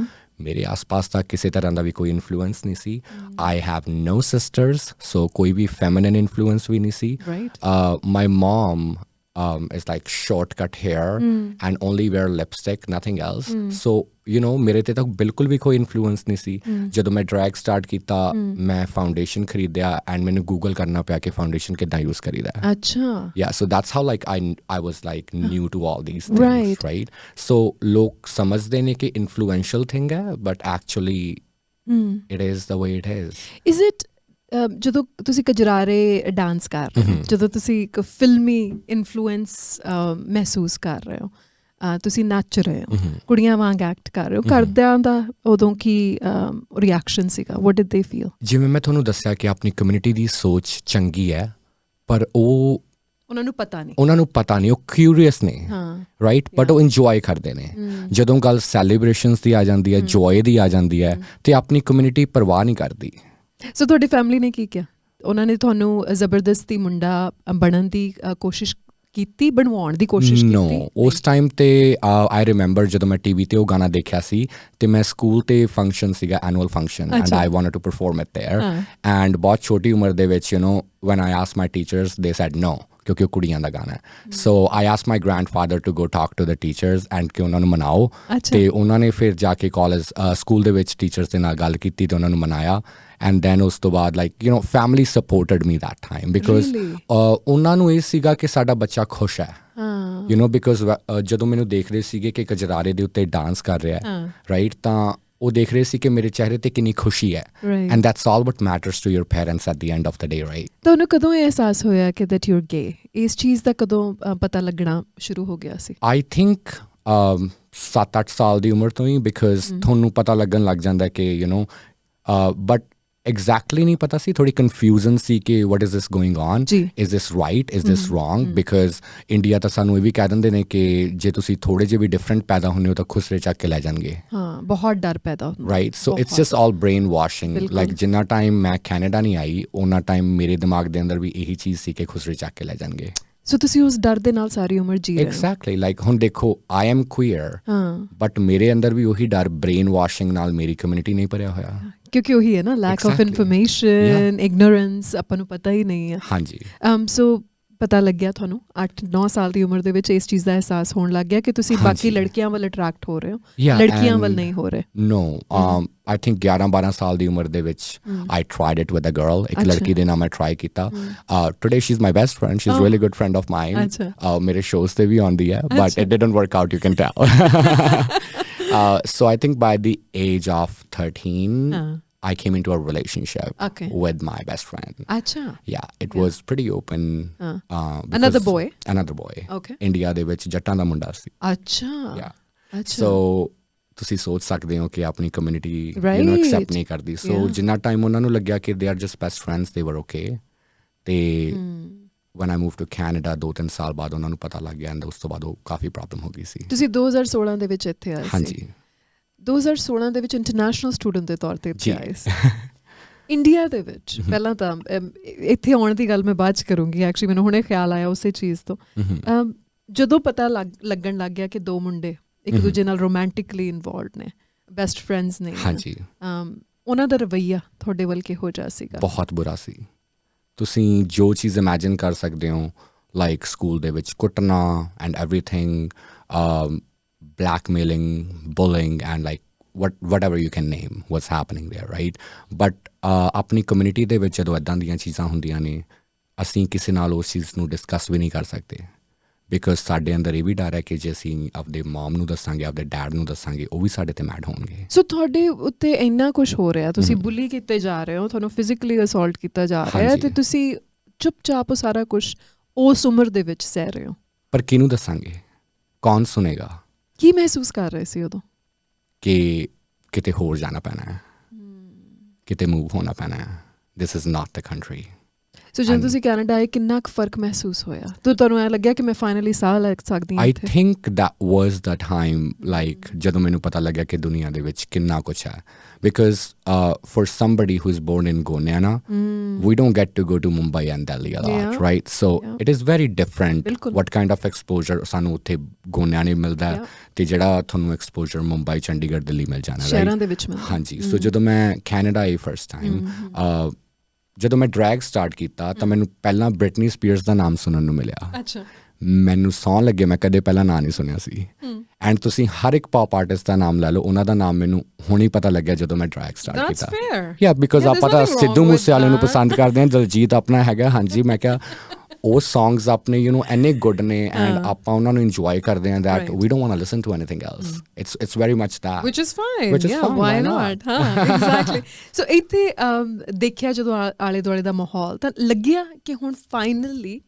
ਮੇਰੇ ਆਸ-ਪਾਸ ਤਾਂ ਕਿਸੇ ਤਰ੍ਹਾਂ ਦਾ ਵੀ ਕੋਈ ਇਨਫਲੂਐਂਸ ਨਹੀਂ ਸੀ। ਆਈ ਹੈਵ ਨੋ ਸਿਸਟਰਸ, ਸੋ ਕੋਈ ਵੀ ਫੈਮਿਨਿਨ ਇਨਫਲੂਐਂਸ ਵੀ ਨਹੀਂ ਸੀ। ਮਾਈ ਮਮ is like short cut hair and only wear lipstick, nothing else. So ਮੇਰੇ ਤੇ ਤਾਂ ਬਿਲਕੁਲ ਵੀ ਕੋਈ ਇਨਫਲੂਐਂਸ ਨਹੀਂ ਸੀ। ਜਦੋਂ ਮੈਂ ਡਰੈਗ ਸਟਾਰਟ ਕੀਤਾ, ਮੈਂ ਫਾਊਂਡੇਸ਼ਨ ਖਰੀਦਿਆ ਐਂਡ ਮੈਨੂੰ ਗੂਗਲ ਕਰਨਾ ਪਿਆ ਕਿ ਫਾਊਂਡੇਸ਼ਨ ਕਿੱਦਾਂ ਯੂਜ਼ ਕਰੀਦਾ। ਅੱਛਾ। so that's how like I was like new to all these things, right? So ਲੋਕ ਸਮਝਦੇ ਨੇ ਕਿ ਇਨਫਲੂਐਂਸ਼ੀਅਲ ਥਿੰਗ ਹੈ, but actually it is the way it is. Is it ਜਦੋਂ ਤੁਸੀਂ ਕਜਰਾਰੇ ਡਾਂਸ ਕਰ ਰਹੇ ਹੋ, ਜਦੋਂ ਤੁਸੀਂ ਇੱਕ ਫਿਲਮੀ ਇਨਫਲੂਐਂਸ ਮਹਿਸੂਸ ਕਰ ਰਹੇ ਹੋ, ਤੁਸੀਂ ਨੱਚ ਰਹੇ ਹੋ, ਕੁੜੀਆਂ ਵਾਂਗ ਐਕਟ ਕਰ ਰਹੇ ਹੋ, ਘਰਦਿਆਂ ਦਾ ਉਦੋਂ ਕੀ ਰਿਐਕਸ਼ਨ ਸੀਗਾ? ਵਾਟ ਡਿਡ ਦੇ ਫੀਲ? ਜਿਵੇਂ ਮੈਂ ਤੁਹਾਨੂੰ ਦੱਸਿਆ ਕਿ ਆਪਣੀ ਕਮਿਊਨਿਟੀ ਦੀ ਸੋਚ ਚੰਗੀ ਹੈ, ਪਰ ਉਹਨਾਂ ਨੂੰ ਪਤਾ ਨਹੀਂ, ਉਹ ਕਿਊਰੀਅਸ ਨੇ, ਰਾਈਟ, ਬਟ ਉਹ ਇੰਜੋਏ ਕਰਦੇ ਨੇ। ਜਦੋਂ ਗੱਲ ਸੈਲੀਬ੍ਰੇਸ਼ਨਸ ਦੀ ਆ ਜਾਂਦੀ ਹੈ, ਜੋਏ ਦੀ ਆ ਜਾਂਦੀ ਹੈ, ਤੇ ਆਪਣੀ ਕਮਿਊਨਿਟੀ ਪਰਵਾਹ ਨਹੀਂ ਕਰਦੀ। ਸੋ ਤੁਹਾਡੀ ਫੈਮਿਲੀ ਨੇ ਕੀ ਕਿਹਾ? ਉਹਨਾਂ ਨੇ ਤੁਹਾਨੂੰ ਜ਼ਬਰਦਸਤੀ ਮੁੰਡਾ ਬਣਨ ਦੀ ਕੋਸ਼ਿਸ਼ ਕੀਤੀ, ਬਣਵਾਉਣ ਦੀ ਕੋਸ਼ਿਸ਼ ਕੀਤੀ? ਨੋ, ਉਸ ਟਾਈਮ ਤੇ ਆਈ ਰਿਮੈਂਬਰ ਜਦੋਂ ਮੈਂ ਟੀਵੀ ਤੇ ਉਹ ਗਾਣਾ ਦੇਖਿਆ ਸੀ, ਤੇ ਮੈਂ ਸਕੂਲ ਤੇ ਫੰਕਸ਼ਨ ਸੀਗਾ, annual function, and I wanted to perform it there, and ਬਹੁਤ ਛੋਟੀ ਉਮਰ ਦੇ ਵਿੱਚ when I asked my teachers, they said no, ਕਿਉਂਕਿ ਉਹ ਕੁੜੀਆਂ ਦਾ ਗਾਣਾ ਹੈ। So I asked my grandfather to go talk to the teachers and ਕਿ ਉਹਨਾਂ ਨੂੰ ਮਨਾਓ, ਤੇ ਉਹਨਾਂ ਨੇ ਫਿਰ ਜਾ ਕੇ ਸਕੂਲ ਦੇ ਵਿੱਚ ਟੀਚਰਸ ਦੇ ਨਾਲ ਗੱਲ ਕੀਤੀ ਤੇ ਉਹਨਾਂ ਨੂੰ ਮਨਾਇਆ। ਐਂਡ ਦੈਨ ਉਸ ਤੋਂ ਬਾਅਦ family supported me that time, because ਉਹਨਾਂ ਨੂੰ ਇਹ ਸੀਗਾ ਕਿ ਸਾਡਾ ਬੱਚਾ ਖੁਸ਼ ਹੈ, ਬਿਕੋਜ਼ ਜਦੋਂ ਮੈਨੂੰ ਦੇਖ ਰਹੇ ਸੀਗੇ ਕਿ ਕਜਰਾਰੇ ਦੇ ਉੱਤੇ ਡਾਂਸ ਕਰ ਰਿਹਾ ਹੈ, ਰਾਈਟ, ਤਾਂ ਉਹ ਦੇਖ ਰਹੇ ਸੀ ਕਿ ਮੇਰੇ ਚਿਹਰੇ ਤੇ ਕਿੰਨੀ ਖੁਸ਼ੀ ਹੈ, and that's all what matters to your parents at the end of the day, right. ਤੁਹਾਨੂੰ ਕਦੋਂ ਇਹ ਅਹਿਸਾਸ ਹੋਇਆ ਕਿ ਦੈਟ ਯੂਰ ਗੇ? ਇਸ ਚੀਜ਼ ਦਾ ਕਦੋਂ ਪਤਾ ਲੱਗਣਾ ਸ਼ੁਰੂ ਹੋ ਗਿਆ ਸੀ? ਆਈ ਥਿੰਕ 7-8 ਸਾਲ ਦੀ ਉਮਰ ਤੋਂ ਹੀ, ਬਿਕੋਜ਼ ਤੁਹਾਨੂੰ ਪਤਾ ਲੱਗਣ ਲੱਗ ਜਾਂਦਾ ਕਿ ਬਟ ਐਗਜ਼ੈਕਟਲੀ ਨਹੀਂ ਪਤਾ ਸੀ, ਥੋੜੀ ਕਨਫਿਊਜ਼ਨ ਸੀ ਕਿ what is this going on, is this right, is this wrong, because India ਤਾਂ ਸਾਨੂੰ ਇਹ ਵੀ ਕਹਿ ਦਿੰਦੇ ਨੇ ਕਿ ਜੇ ਤੁਸੀਂ ਥੋੜੇ ਜਿਹੇ ਵੀ ਡਿਫਰੈਂਟ ਪੈਦਾ ਹੁੰਦੇ ਹੋ ਤਾਂ ਖੁਸਰੇ ਚੱਕ ਕੇ ਲੈ ਜਾਣਗੇ। ਹਾਂ, ਬਹੁਤ ਡਰ ਪੈਦਾ ਹੁੰਦਾ, right. So it's just all brain washing. Like ਜਿੰਨਾ ਟਾਈਮ ਮੈਂ ਕੈਨੇਡਾ ਨਹੀਂ ਆਈ, ਉਹਨਾਂ ਟਾਈਮ ਮੇਰੇ ਦਿਮਾਗ ਦੇ ਅੰਦਰ ਵੀ ਇਹੀ ਚੀਜ਼ ਸੀ ਕਿ ਖੁਸਰੇ ਚੱਕ ਕੇ ਲੈ ਜਾਣਗੇ। ਸੋ ਤੁਸੀਂ ਉਸ ਡਰ ਦੇ ਨਾਲ ਸਾਰੀ ਉਮਰ ਜੀ ਰਹੇ ਹੋ? ਐਗਜ਼ੈਕਟਲੀ। ਲਾਈਕ ਹੁਣ ਦੇਖੋ, ਆਈ ਐਮ ਕੁਇਰ, ਬਟ ਮੇਰੇ ਅੰਦਰ ਵੀ ਉਹੀ ਡਰ, ਬ੍ਰੇਨ ਵਾਸ਼ਿੰਗ ਨਾਲ ਮੇਰੀ ਕਮਿਊਨਿਟੀ ਨਹੀਂ ਭਰਿਆ ਹੋਇਆ, ਕਿਉਂਕਿ ਉਹੀ ਹੈ ਨਾ, ਲੈਕ ਆਫ ਇਨਫੋਰਮੇਸ਼ਨ, ਇਗਨੋਰੈਂਸ, ਆਪਾਂ ਨੂੰ ਪਤਾ ਹੀ ਨਹੀਂ ਹੈ। ਹਾਂਜੀ। ਸੋ ਪਤਾ ਲੱਗਿਆ ਤੁਹਾਨੂੰ 8-9 ਸਾਲ ਦੀ ਉਮਰ ਦੇ ਵਿੱਚ ਇਸ ਚੀਜ਼ ਦਾ ਅਹਿਸਾਸ ਹੋਣ ਲੱਗ ਗਿਆ ਕਿ ਤੁਸੀਂ ਬਾਕੀ ਲੜਕੀਆਂ ਵੱਲ ਅਟਰੈਕਟ ਹੋ ਰਹੇ ਹੋ, ਲੜਕੀਆਂ ਵੱਲ ਨਹੀਂ ਹੋ ਰਹੇ? ਨੋ, ਆਈ ਥਿੰਕ 11-12 ਸਾਲ ਦੀ ਉਮਰ ਦੇ ਵਿੱਚ I tried it with a girl, ਇੱਕ ਲੜਕੀ ਦੇ ਨਾਲ ਮੈਂ ਟਰਾਈ ਕੀਤਾ। Today she is my best friend, she is really good friend of mine, ਮੇਰੇ ਸ਼ੋਜ਼ ਤੇ ਵੀ ਆਉਂਦੀ ਹੈ, but it didn't work out, you can tell. So I think by the age of 13, I came into a relationship with my best friend. Acha. Yeah, it was pretty open. Another boy? Another boy. Okay. India ਦੇ ਵਿੱਚ ਜੱਟਾਂ ਦਾ ਮੁੰਡਾ ਸੀ। ਅੱਛਾ। Yeah. ਅੱਛਾ। So ਤੁਸੀਂ ਸੋਚ ਸਕਦੇ ਹੋ ਕਿ ਆਪਣੀ ਕਮਿਊਨਿਟੀ ਐਕਸੈਪਟ ਨਹੀਂ ਕਰਦੀ। ਸੋ ਜਿੰਨਾ ਟਾਈਮ ਉਹਨਾਂ ਨੂੰ ਲੱਗਿਆ ਕਿ they are just best friends ਦੇ ਵਰ ਓਕੇ। ਅਤੇ when I move to Canada 2-3 ਸਾਲ ਬਾਅਦ ਉਹਨਾਂ ਨੂੰ ਪਤਾ ਲੱਗ ਗਿਆ ਐਂਡ ਉਸ ਤੋਂ ਬਾਅਦ ਉਹ ਕਾਫੀ ਪ੍ਰੋਬਲਮ ਹੋ ਗਈ ਸੀ। ਤੁਸੀਂ 2016 ਦੇ ਵਿੱਚ ਇੱਥੇ ਆਏ ਸੀ? ਹਾਂਜੀ 2016 ਦੇ ਵਿੱਚ ਇੰਟਰਨੈਸ਼ਨਲ ਸਟੂਡੈਂਟ ਦੇ ਤੌਰ 'ਤੇ ਇੱਥੇ ਆਏ ਸੀ। ਇੰਡੀਆ ਦੇ ਵਿੱਚ ਪਹਿਲਾਂ ਤਾਂ ਇੱਥੇ ਆਉਣ ਦੀ ਗੱਲ ਮੈਂ ਬਾਅਦ 'ਚ ਕਰੂੰਗੀ, ਐਕਚੁਅਲੀ ਮੈਨੂੰ ਹੁਣੇ ਖਿਆਲ ਆਇਆ ਉਸੇ ਚੀਜ਼ ਤੋਂ। ਜਦੋਂ ਪਤਾ ਲੱਗਣ ਲੱਗ ਗਿਆ ਕਿ ਦੋ ਮੁੰਡੇ ਇੱਕ ਦੂਜੇ ਨਾਲ ਰੋਮਾਂਟਿਕਲੀ ਇਨਵੋਲਵਡ ਨੇ, ਬੈਸਟ ਫਰੈਂਡਸ ਨੇ, ਹਾਂਜੀ, ਉਹਨਾਂ ਦਾ ਰਵੱਈਆ ਤੁਹਾਡੇ ਵੱਲ ਕਿਹੋ ਜਿਹਾ ਸੀਗਾ? ਬਹੁਤ ਬੁਰਾ ਸੀ। ਤੁਸੀਂ ਜੋ ਚੀਜ਼ ਇਮੈਜਿਨ ਕਰ ਸਕਦੇ ਹੋ, ਲਾਈਕ ਸਕੂਲ ਦੇ ਵਿੱਚ ਕੁੱਟਣਾ and everything, blackmailing, bullying and like whatever you can name what's happening there, right? But ਆਪਣੀ ਕਮਿਊਨਿਟੀ ਦੇ ਵਿੱਚ ਜਦੋਂ ਇੱਦਾਂ ਦੀਆਂ ਚੀਜ਼ਾਂ ਹੁੰਦੀਆਂ ਨੇ, ਅਸੀਂ ਕਿਸੇ ਨਾਲ ਉਸ ਚੀਜ਼ ਨੂੰ ਡਿਸਕਸ ਵੀ ਨਹੀਂ ਕਰ ਸਕਦੇ ਬਿਕੋਜ਼ ਸਾਡੇ ਅੰਦਰ ਇਹ ਵੀ ਡਰ ਹੈ ਕਿ ਜੇ ਅਸੀਂ ਆਪਦੇ ਮਮ ਨੂੰ ਦੱਸਾਂਗੇ, ਆਪਦੇ ਡੈਡ ਨੂੰ ਦੱਸਾਂਗੇ, ਉਹ ਵੀ ਸਾਡੇ 'ਤੇ ਮੈਡ ਹੋਣਗੇ। ਸੋ ਤੁਹਾਡੇ ਉੱਤੇ ਇੰਨਾ ਕੁਛ ਹੋ ਰਿਹਾ, ਤੁਸੀਂ ਬੁਲੀ ਕੀਤੇ ਜਾ ਰਹੇ ਹੋ, ਤੁਹਾਨੂੰ ਫਿਜ਼ੀਕਲੀ ਅਸੌਲਟ ਕੀਤਾ ਜਾ ਰਿਹਾ ਹੈ, ਅਤੇ ਤੁਸੀਂ ਚੁੱਪ-ਚਾਪ ਉਹ ਸਾਰਾ ਕੁਛ ਉਸ ਉਮਰ ਦੇ ਵਿੱਚ ਸਹਿ ਰਹੇ ਹੋ। ਪਰ ਕਿਹਨੂੰ ਦੱਸਾਂਗੇ? ਕੌਣ ਸੁਣੇਗਾ? ਕੀ ਮਹਿਸੂਸ ਕਰ ਰਹੇ ਸੀ ਉਦੋਂ? ਕਿ ਕਿਤੇ ਹੋਰ ਜਾਣਾ ਪੈਣਾ ਹੈ, ਕਿਤੇ ਮੂਵ ਹੋਣਾ ਪੈਣਾ ਹੈ, this is not the country. ਸੋ ਜਦੋਂ ਤੁਸੀਂ ਕੈਨੇਡਾ ਆਏ ਕਿੰਨਾ ਕੁ ਫਰਕ ਮਹਿਸੂਸ ਹੋਇਆ? ਤੁਹਾਨੂੰ ਐਂ ਲੱਗਿਆ ਕਿ ਮੈਂ ਫਾਈਨਲੀ ਸਾਹ ਲੈ ਸਕਦੀ ਹਾਂ? I think that was the time, like ਜਦੋਂ ਮੈਨੂੰ ਪਤਾ ਲੱਗਿਆ ਕਿ ਦੁਨੀਆ ਦੇ ਵਿੱਚ ਕਿੰਨਾ ਕੁਛ ਹੈ। Because for somebody who is born in Goniana, we don't get to go to Mumbai and Delhi a lot, right? So it is very different what kind of exposure ਸਾਨੂੰ ਉੱਥੇ ਗੋਨਿਆਣਾ ਨਹੀਂ ਮਿਲਦਾ ਅਤੇ ਜਿਹੜਾ ਤੁਹਾਨੂੰ ਐਕਸਪੋਜਰ ਮੁੰਬਈ, ਚੰਡੀਗੜ੍ਹ, ਦਿੱਲੀ ਮਿਲ ਜਾਣਾ ਸ਼ਹਿਰਾਂ ਦੇ ਵਿੱਚ ਮਿਲਦਾ। ਹਾਂਜੀ। ਸੋ ਜਦੋਂ ਮੈਂ ਕੈਨੇਡਾ ਆਈ ਫਸਟ ਟਾਈਮ, ਜਦੋਂ ਮੈਂ ਡਰੈਗ ਸਟਾਰਟ ਕੀਤਾ ਤਾਂ ਮੈਨੂੰ ਪਹਿਲਾਂ ਬ੍ਰਿਟਨੀ ਸਪੀਅਰਸ ਦਾ ਨਾਮ ਸੁਣਨ ਨੂੰ ਮਿਲਿਆ। ਅੱਛਾ। ਮੈਨੂੰ ਸੌਣ ਲੱਗੇ, ਮੈਂ ਕਦੇ ਪਹਿਲਾਂ ਨਾਂ ਨਹੀਂ ਸੁਣਿਆ ਸੀ। ਐਂਡ ਤੁਸੀਂ ਹਰ ਇੱਕ ਪੌਪ ਆਰਟਿਸਟ ਦਾ ਨਾਮ ਲੈ ਲਓ, ਉਹਨਾਂ ਦਾ ਨਾਮ ਮੈਨੂੰ ਹੁਣ ਹੀ ਪਤਾ ਲੱਗਿਆ ਜਦੋਂ ਮੈਂ ਡਰੈਗ ਸਟਾਰਟ ਕੀਤਾ। ਯਾ ਬਿਕੋਜ਼ ਆਪਾਂ ਤਾਂ ਸਿੱਧੂ ਮੂਸੇਵਾਲੇ ਨੂੰ ਪਸੰਦ ਕਰਦੇ ਹਾਂ, ਦਲਜੀਤ ਆਪਣਾ ਹੈਗਾ। ਹਾਂਜੀ, ਮੈਂ ਕਿਹਾ ਉਹ ਸੌਂਗਸ ਆਪਣੇ ਇੰਨੇ ਗੁੱਡ ਨੇ ਐਂਡ ਆਪਾਂ ਉਹਨਾਂ ਨੂੰ ਇੰਜੋਏ ਕਰਦੇ ਹਾਂ that we don't want to listen to anything else. It's very much that, which is fine, why not. ਹਾਂ, ਐਗਜ਼ੈਕਟਲੀ। ਸੋ ਇੱਥੇ ਦੇਖਿਆ ਜਦੋਂ ਆਲੇ ਦੁਆਲੇ ਦਾ ਮਾਹੌਲ, ਤਾਂ ਲੱਗਿਆ ਕਿ ਹੁਣ finally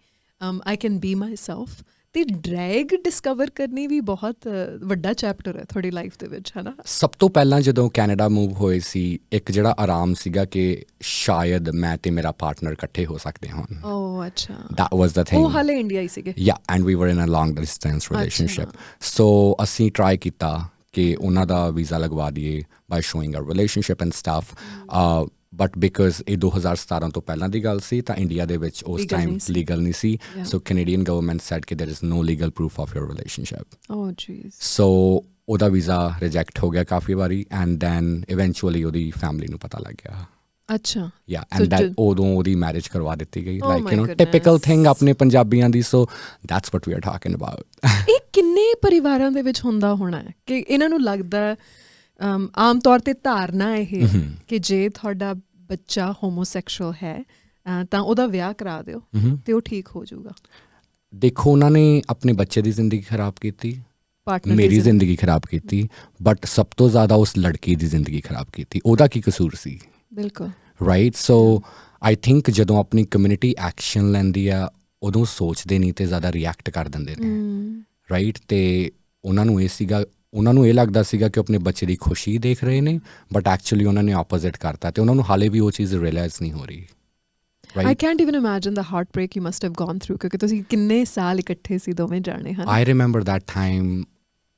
I can be myself। ਅਤੇ ਡਰੈਗ ਡਿਸਕਵਰ ਕਰਨੀ ਵੀ ਬਹੁਤ ਵੱਡਾ ਚੈਪਟਰ ਹੈ ਤੁਹਾਡੀ ਲਾਈਫ ਦੇ ਵਿੱਚ, ਹੈ ਨਾ? ਸਭ ਤੋਂ ਪਹਿਲਾਂ ਜਦੋਂ ਕੈਨੇਡਾ ਮੂਵ ਹੋਏ ਸੀ, ਇੱਕ ਜਿਹੜਾ ਆਰਾਮ ਸੀਗਾ ਕਿ ਸ਼ਾਇਦ ਮੈਂ ਤੇ ਮੇਰਾ ਪਾਰਟਨਰ ਇਕੱਠੇ ਹੋ ਸਕਦੇ ਹੋਣ। ਓਹ ਅੱਛਾ। That was the thing. ਉਹ ਹਾਲੇ ਇੰਡੀਆ ਹੀ ਸੀਗੇ? ਯਾ, ਐਂਡ ਵੀ ਵਰ ਇਨ ਅ ਲੌਂਗ ਡਿਸਟੈਂਸ ਰਿਲੇਸ਼ਨਸ਼ਿਪ। ਸੋ ਅਸੀਂ ਟਰਾਈ ਕੀਤਾ ਕਿ ਉਹਨਾਂ ਦਾ ਵੀਜ਼ਾ ਲਗਵਾ ਦਈਏ by showing a relationship and stuff. But because ਇਹ 2017 ਤੋਂ ਪਹਿਲਾਂ ਦੀ ਗੱਲ ਸੀ ਤਾਂ ਇੰਡੀਆ ਦੇ ਵਿੱਚ ਉਸ ਟਾਈਮ ਲੀਗਲ ਨਹੀਂ ਸੀ। ਸੋ ਕੈਨੇਡੀਅਨ ਗਵਰਨਮੈਂਟ ਸੈਡ ਕਿ there is no legal proof of your relationship. Oh jeez. ਸੋ ਉਹਦਾ ਵੀਜ਼ਾ ਰਿਜੈਕਟ ਹੋ ਗਿਆ ਕਾਫੀ ਵਾਰੀ ਐਂਡ ਦੈਨ ਇਵੈਂਚੁਅਲੀ ਉਹਦੀ ਫੈਮਿਲੀ ਨੂੰ ਪਤਾ ਲੱਗ ਗਿਆ। ਅੱਛਾ। ਯਾ, ਐਂਡ ਦੈਟ ਉਦੋਂ ਉਹਦੀ ਮੈਰਿਜ ਕਰਵਾ ਦਿੱਤੀ ਗਈ, ਲਾਈਕ ਟਿਪੀਕਲ ਥਿੰਗ ਆਪਣੇ ਪੰਜਾਬੀਆਂ ਦੀ। So that's what we are talking about. ਇਹ ਕਿੰਨੇ ਪਰਿਵਾਰਾਂ ਦੇ ਵਿੱਚ ਹੁੰਦਾ ਹੋਣਾ ਹੈ ਕਿ ਇਹਨਾਂ ਨੂੰ ਲੱਗਦਾ, ਆਮ ਤੌਰ 'ਤੇ ਧਾਰਨਾ ਇਹ ਕਿ ਜੇ ਤੁਹਾਡਾ ਬੱਚਾ ਹੋਮੋਸੈਕਸ਼ੁਅਲ ਹੈ ਤਾਂ ਉਹਦਾ ਵਿਆਹ ਕਰਾ ਦਿਓ ਅਤੇ ਉਹ ਠੀਕ ਹੋ ਜਾਊਗਾ? ਦੇਖੋ, ਉਹਨਾਂ ਨੇ ਆਪਣੇ ਬੱਚੇ ਦੀ ਜ਼ਿੰਦਗੀ ਖਰਾਬ ਕੀਤੀ, ਮੇਰੀ ਜ਼ਿੰਦਗੀ ਖਰਾਬ ਕੀਤੀ, ਬਟ ਸਭ ਤੋਂ ਜ਼ਿਆਦਾ ਉਸ ਲੜਕੀ ਦੀ ਜ਼ਿੰਦਗੀ ਖਰਾਬ ਕੀਤੀ। ਉਹਦਾ ਕੀ ਕਸੂਰ ਸੀ? ਬਿਲਕੁਲ ਰਾਈਟ। ਸੋ ਆਈ ਥਿੰਕ ਜਦੋਂ ਆਪਣੀ ਕਮਿਊਨਿਟੀ ਐਕਸ਼ਨ ਲੈਂਦੀ ਆ ਉਦੋਂ ਸੋਚਦੇ ਨਹੀਂ ਅਤੇ ਜ਼ਿਆਦਾ ਰਿਐਕਟ ਕਰ ਦਿੰਦੇ ਨੇ, ਰਾਈਟ। ਅਤੇ ਉਹਨਾਂ ਨੂੰ ਇਹ ਲੱਗਦਾ ਸੀਗਾ ਕਿ ਉਹ ਆਪਣੇ ਬੱਚੇ ਦੀ ਖੁਸ਼ੀ ਦੇਖ ਰਹੇ ਨੇ, ਬਟ ਐਕਚੁਅਲੀ ਉਹਨਾਂ ਨੇ ਆਪੋਜ਼ਿਟ ਕਰਤਾ ਅਤੇ ਉਹਨਾਂ ਨੂੰ ਹਾਲੇ ਵੀ ਉਹ ਚੀਜ਼ ਰਿਅਲਾਈਜ਼ ਨਹੀਂ ਹੋ ਰਹੀ। I can't even imagine the heartbreak you must have gone through, ਕਿਉਂਕਿ ਤੁਸੀਂ ਕਿੰਨੇ ਸਾਲ ਇਕੱਠੇ ਸੀ ਦੋਵੇਂ ਜਾਣੇ, ਹਨ? I remember that time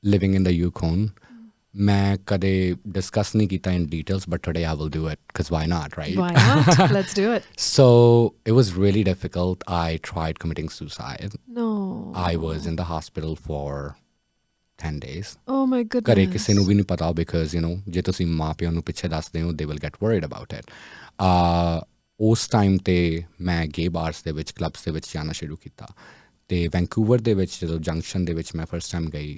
living in the Yukon. ਮੈਂ ਕਦੇ ਡਿਸਕਸ ਨਹੀਂ ਕੀਤਾ in details, but today I will do it because why not, right? Why not? Let's do it. So it was really difficult. I tried committing suicide. No. I was in the hospital for 10 days. Oh my goodness. ਘਰੇ ਕਿਸੇ ਨੂੰ ਵੀ ਨਹੀਂ ਪਤਾ because ਜੇ ਤੁਸੀਂ ਮਾਂ ਪਿਓ ਨੂੰ ਪਿੱਛੇ ਦੱਸਦੇ ਹੋ they will get worried about it. ਉਸ ਟਾਈਮ 'ਤੇ ਮੈਂ ਗੇ ਬਾਰਸ ਦੇ ਵਿੱਚ, ਕਲੱਬਸ ਦੇ ਵਿੱਚ ਜਾਣਾ ਸ਼ੁਰੂ ਕੀਤਾ ਅਤੇ ਵੈਂਕੂਵਰ ਦੇ ਵਿੱਚ ਜਦੋਂ ਜੰਕਸ਼ਨ ਦੇ ਵਿੱਚ ਮੈਂ ਫਸਟ ਟਾਈਮ ਗਈ,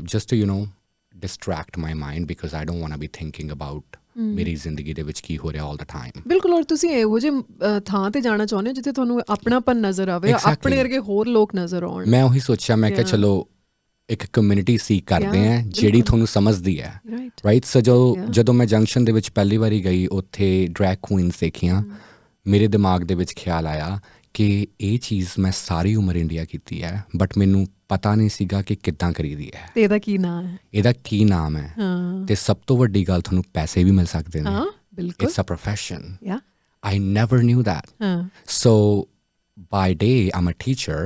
just to distract my mind because I don't want to be thinking about ਮੇਰੀ ਜ਼ਿੰਦਗੀ ਦੇ ਵਿੱਚ ਕੀ ਹੋ ਰਿਹਾ all the time. ਬਿਲਕੁਲ। ਔਰ ਤੁਸੀਂ ਇਹੋ ਜਿਹੇ ਥਾਂ 'ਤੇ ਜਾਣਾ ਚਾਹੁੰਦੇ ਹੋ ਜਿੱਥੇ ਤੁਹਾਨੂੰ ਆਪਣਾਪਨ ਨਜ਼ਰ ਆਵੇ, ਆਪਣੇ ਵਰਗੇ ਹੋਰ ਲੋਕ ਨਜ਼ਰ ਆਉਣ। ਮੈਂ ਉਹੀ ਸੋਚਿਆ, ਮੈਂ ਕਿਹਾ ਚਲੋ ਇੱਕ ਕਮਿਊਨਿਟੀ ਸੀਕ ਕਰਦੇ ਹਾਂ ਜਿਹੜੀ ਤੁਹਾਨੂੰ ਸਮਝਦੀ ਹੈ, ਰਾਈਟ। ਸੋ ਜਦੋਂ ਮੈਂ ਜੰਕਸ਼ਨ ਦੇ ਵਿੱਚ ਪਹਿਲੀ ਵਾਰੀ ਗਈ, ਉੱਥੇ ਡਰੈਗ ਕੁਈਨਸ ਦੇਖੀਆਂ, ਮੇਰੇ ਦਿਮਾਗ ਦੇ ਵਿੱਚ ਖਿਆਲ ਆਇਆ ਕਿ ਇਹ ਚੀਜ਼ ਮੈਂ ਸਾਰੀ ਉਮਰ ਇੰਡੀਆ ਕੀਤੀ ਹੈ ਬਟ ਮੈਨੂੰ ਪਤਾ ਨਹੀਂ ਸੀਗਾ ਕਿ ਕਿੱਦਾਂ ਕਰੀਦੀ ਹੈ, ਇਹਦਾ ਕੀ ਨਾਮ ਹੈ, ਇਹਦਾ ਕੀ ਨਾਮ ਹੈ। ਤੇ ਸਭ ਤੋਂ ਵੱਡੀ ਗੱਲ ਤੁਹਾਨੂੰ ਪੈਸੇ ਵੀ ਮਿਲ ਸਕਦੇ ਨੇ। ਬਿਲਕੁਲ, it's a profession. I never knew that. So by day I'm a teacher.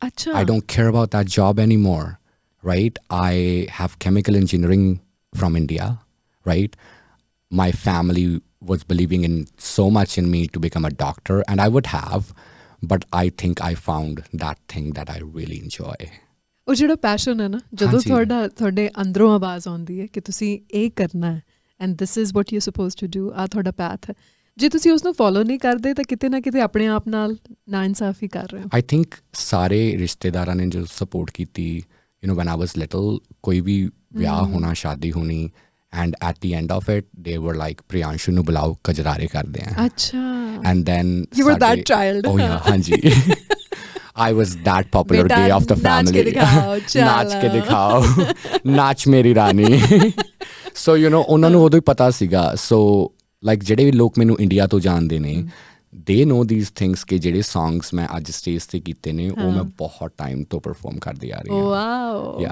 Achha. I don't care about that job anymore, right? I have chemical engineering from India, right? My family was believing in so much in me to become a doctor, and I would have, but I think I found that thing that I really enjoy. ਉਹ ਜਿਹੜਾ passion ਹੈ ਨਾ, ਜਦੋਂ ਤੁਹਾਡੇ ਅੰਦਰੋਂ ਆਵਾਜ਼ ਆਉਂਦੀ ਹੈ ਕਿ ਤੁਸੀਂ ਇਹ ਕਰਨਾ ਹੈ and this is what you suppose to do, ਆ ਤੁਹਾਡਾ ਪੈਥ ਹੈ, ਜੇ ਤੁਸੀਂ ਉਸਨੂੰ ਫੋਲੋ ਨਹੀਂ ਕਰਦੇ ਤਾਂ ਕਿਤੇ ਨਾ ਕਿਤੇ ਆਪਣੇ ਆਪ ਨਾਲ ਨਾਇਨਸਾਫੀ ਕਰ ਰਹੇ ਹੋ। ਆਈ ਥਿੰਕ ਸਾਰੇ ਰਿਸ਼ਤੇਦਾਰਾਂ ਨੇ ਜੋ ਸਪੋਰਟ ਕੀਤੀ, you know van I was little, ਕੋਈ ਵੀ ਵਿਆਹ ਹੋਣਾ, ਸ਼ਾਦੀ ਹੋਣੀ, and at the end of it they were like, Priyanshu nu bulao, kajrare karde hain. Acha. And then you were that child. Oh yeah, hanji. I was that popular gay of the family. Naach ke dikhao, naach meri rani. So you know ਉਹਨਾਂ ਨੂੰ ਉਦੋਂ ਹੀ ਪਤਾ ਸੀਗਾ। So like ਜਿਹੜੇ ਵੀ ਲੋਕ ਮੈਨੂੰ India ਤੋਂ ਜਾਣਦੇ ਨੇ, they know these things ਕਿ ਜਿਹੜੇ songs ਮੈਂ ਅੱਜ ਸਟੇਜ ਤੇ ਕੀਤੇ ਨੇ ਉਹ ਮੈਂ ਬਹੁਤ ਟਾਈਮ ਤੋਂ ਪਰਫਾਰਮ ਕਰਦੀ ਆ ਰਹੀ ਹਾਂ। ਵਾਓ।